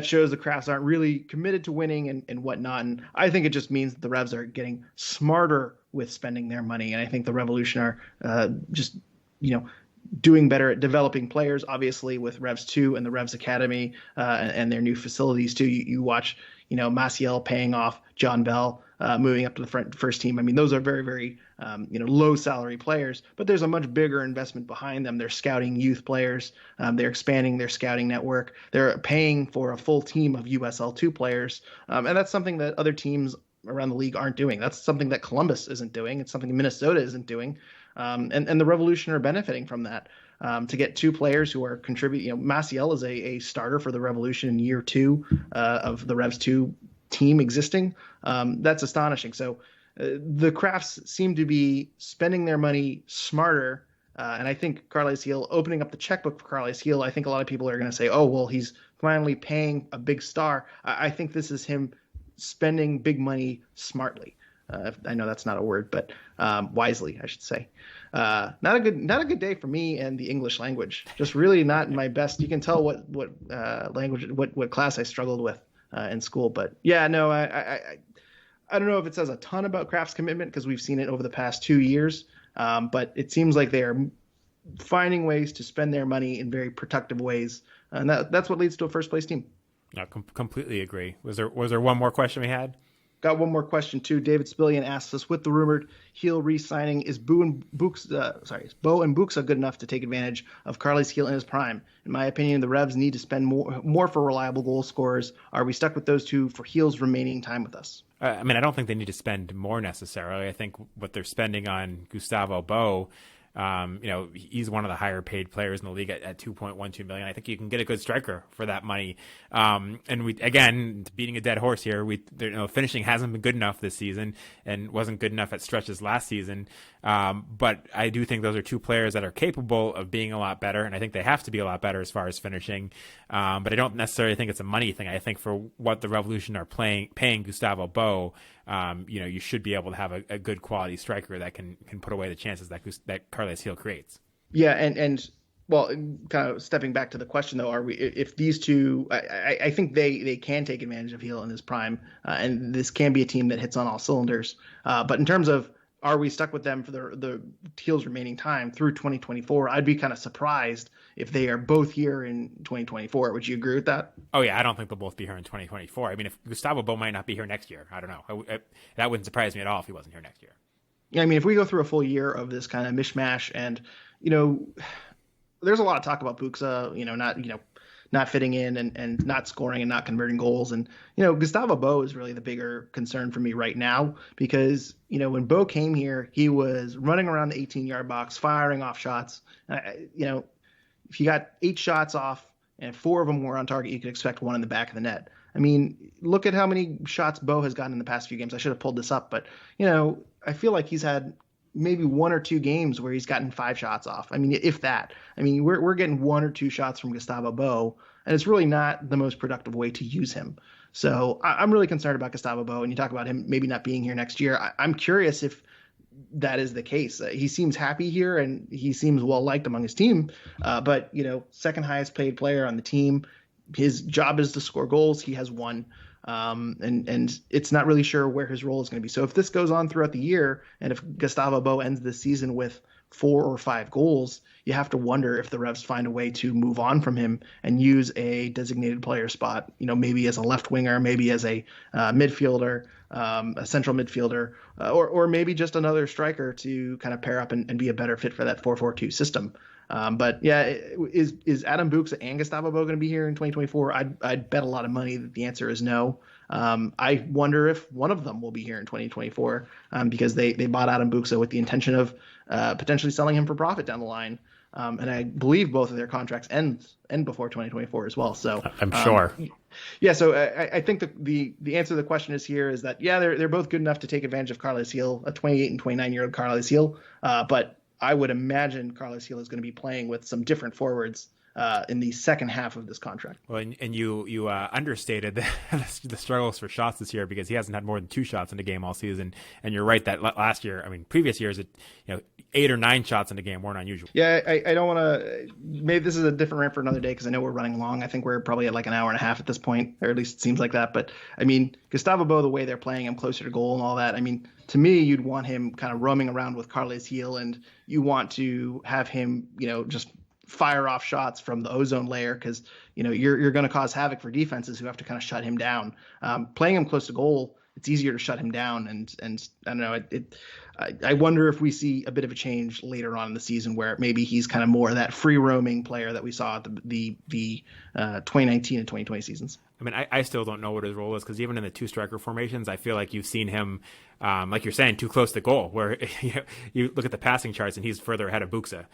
shows the Crafts aren't really committed to winning and whatnot. And I think it just means that the Revs are getting smarter with spending their money. And I think the Revolution are just, doing better at developing players, obviously with Revs 2 and the Revs Academy and their new facilities too. You watch, Maciel paying off John Bell moving up to the first team. I mean, those are very, very low salary players, but there's a much bigger investment behind them. They're scouting youth players. They're expanding their scouting network. They're paying for a full team of USL2 players, and that's something that other teams around the league aren't doing. That's something that Columbus isn't doing. It's something Minnesota isn't doing, and the Revolution are benefiting from that. To get two players who are contributing, Maciel is a starter for the Revolution in year 2 of the Revs 2 team existing. That's astonishing. So the Crafts seem to be spending their money smarter. And I think Carles Gil opening up the checkbook for Carles Gil, I think a lot of people are going to say, oh, well, he's finally paying a big star. I think this is him spending big money smartly. I know that's not a word, but wisely, I should say. Not a good day for me and the English language. Just really not my best. You can tell what language, what class I struggled with in school. But yeah, no, I don't know if it says a ton about Kraft's commitment because we've seen it over the past 2 years. But it seems like they are finding ways to spend their money in very productive ways, and that's what leads to a first place team. I completely agree. Was there one more question we had? Got one more question too. David Spillian asks us, with the rumored Heel re-signing, is Bo and Buxa good enough to take advantage of Carles Heel in his prime? In my opinion, the Revs need to spend more for reliable goal scorers. Are we stuck with those two for Heel's remaining time with us? I mean, I don't think they need to spend more necessarily. I think what they're spending on Gustavo Bo, he's one of the higher paid players in the league at $2.12 million. I think you can get a good striker for that money. And we, again, beating a dead horse here, finishing hasn't been good enough this season and wasn't good enough at stretches last season. But I do think those are two players that are capable of being a lot better. And I think they have to be a lot better as far as finishing. But I don't necessarily think it's a money thing. I think for what the Revolution are paying Gustavo Bo, you should be able to have a good quality striker that can put away the chances that Carles Gil creates. Yeah, and well, kind of stepping back to the question though, are we if these two? I think they can take advantage of Gil in his prime, and this can be a team that hits on all cylinders. But in terms of are we stuck with them for the Gil's remaining time through 2024? I'd be kind of surprised if they are both here in 2024. Would you agree with that? Oh, yeah. I don't think they'll both be here in 2024. I mean, if Gustavo Bo might not be here next year, I don't know. That wouldn't surprise me at all if he wasn't here next year. Yeah, I mean, if we go through a full year of this kind of mishmash and, there's a lot of talk about Buxa, not fitting in and not scoring and not converting goals. And, Gustavo Bo is really the bigger concern for me right now because, when Bo came here, he was running around the 18-yard box, firing off shots. If you got 8 shots off and 4 of them were on target, you could expect 1 in the back of the net. I mean, look at how many shots Bo has gotten in the past few games. I should have pulled this up, but, I feel like he's had maybe 1 or 2 games where he's gotten 5 shots off. I mean, if that. I mean, we're getting 1 or 2 shots from Gustavo Bo, and it's really not the most productive way to use him. So I'm really concerned about Gustavo Bo, and you talk about him maybe not being here next year. I'm curious if that is the case. He seems happy here, and he seems well-liked among his team. But, second highest paid player on the team. His job is to score goals. He has 1. And it's not really sure where his role is going to be. So if this goes on throughout the year, and if Gustavo Bo ends the season with 4 or 5 goals, you have to wonder if the Revs find a way to move on from him and use a designated player spot, maybe as a left winger, maybe as a midfielder, a central midfielder, or maybe just another striker to kind of pair up and be a better fit for that 4-4-2 system. But yeah, is Adam Buxa and Gustavo Bo going to be here in 2024? I'd bet a lot of money that the answer is no. I wonder if one of them will be here in 2024 because they bought Adam Buxa with the intention of potentially selling him for profit down the line. And I believe both of their contracts end before 2024 as well. So I'm sure. Yeah. So I think the answer to the question is that, yeah, they're both good enough to take advantage of Carles Gil, a 28 and 29-year-old Carles Gil. But I would imagine Carles Gil is going to be playing with some different forwards in the second half of this contract. Well, and you understated the struggles for shots this year because he hasn't had more than 2 shots in a game all season. And you're right that previous years, 8 or 9 shots in a game weren't unusual. Yeah, I don't want to. Maybe this is a different rant for another day because I know we're running long. I think we're probably at like an hour and a half at this point, or at least it seems like that. But I mean, Gustavo Bo, the way they're playing him closer to goal and all that. I mean, to me, you'd want him kind of roaming around with Carles Gil, and you want to have him, just fire off shots from the ozone layer because you're going to cause havoc for defenses who have to kind of shut him down. Playing him close to goal it's easier to shut him down. And I don't know, I wonder if we see a bit of a change later on in the season where maybe he's kind of more that free roaming player that we saw at the 2019 and 2020 seasons. I mean, I still don't know what his role is, because even in the two striker formations, I feel like you've seen him, like you're saying, too close to goal, where you look at the passing charts and he's further ahead of Buxa.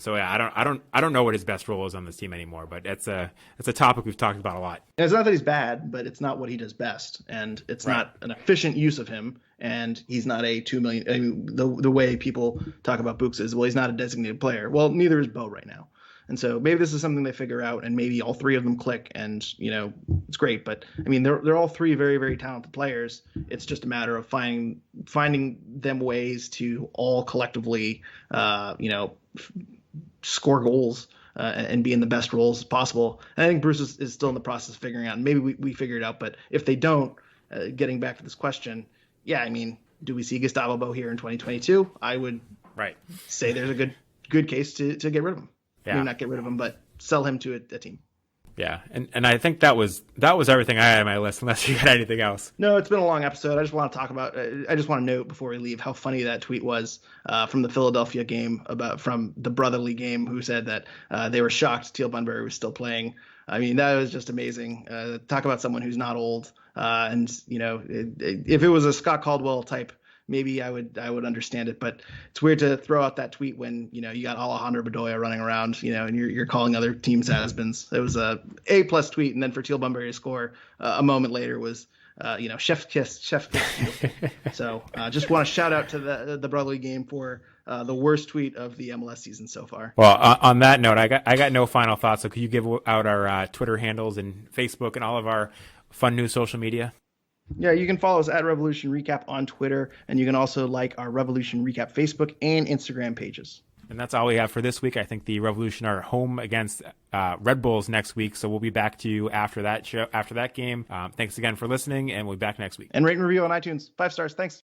So yeah, I don't know what his best role is on this team anymore, but it's a topic we've talked about a lot. And it's not that he's bad, but it's not what he does best, and it's not an efficient use of him. And he's not a 2 million. I mean, the way people talk about Buxa is, well, he's not a designated player. Well, neither is Bo right now. And so maybe this is something they figure out, and maybe all three of them click, and it's great. But I mean, they're all three very, very talented players. It's just a matter of finding them ways to all collectively, score goals and be in the best roles possible. And I think Bruce is still in the process of figuring out. And maybe we figure it out, but if they don't, getting back to this question, yeah, I mean, do we see Gustavo Bo here in 2022? I would say there's a good case to get rid of him. Yeah. Maybe not get rid of him, but sell him to a team. Yeah, and I think that was everything I had on my list, unless you got anything else. No, it's been a long episode. I just want to note before we leave how funny that tweet was from the Philadelphia game, from the brotherly game, who said that they were shocked Teal Bunbury was still playing. I mean, that was just amazing. Talk about someone who's not old. And if it was a Scott Caldwell type, maybe I would understand it, but it's weird to throw out that tweet when you got Alejandro Bedoya running around, and you're calling other teams has-beens. It was a A+ tweet, and then for Teal Bunbury to score a moment later was chef kiss. So just want to shout out to the brotherly game for the worst tweet of the MLS season so far. Well, on that note, I got no final thoughts. So could you give out our Twitter handles and Facebook and all of our fun new social media? Yeah, you can follow us at Revolution Recap on Twitter, and you can also like our Revolution Recap Facebook and Instagram pages. And that's all we have for this week. I think the Revolution are home against Red Bulls next week, so we'll be back to you after that game. Thanks again for listening, and we'll be back next week. And rate and review on iTunes. 5 stars. Thanks.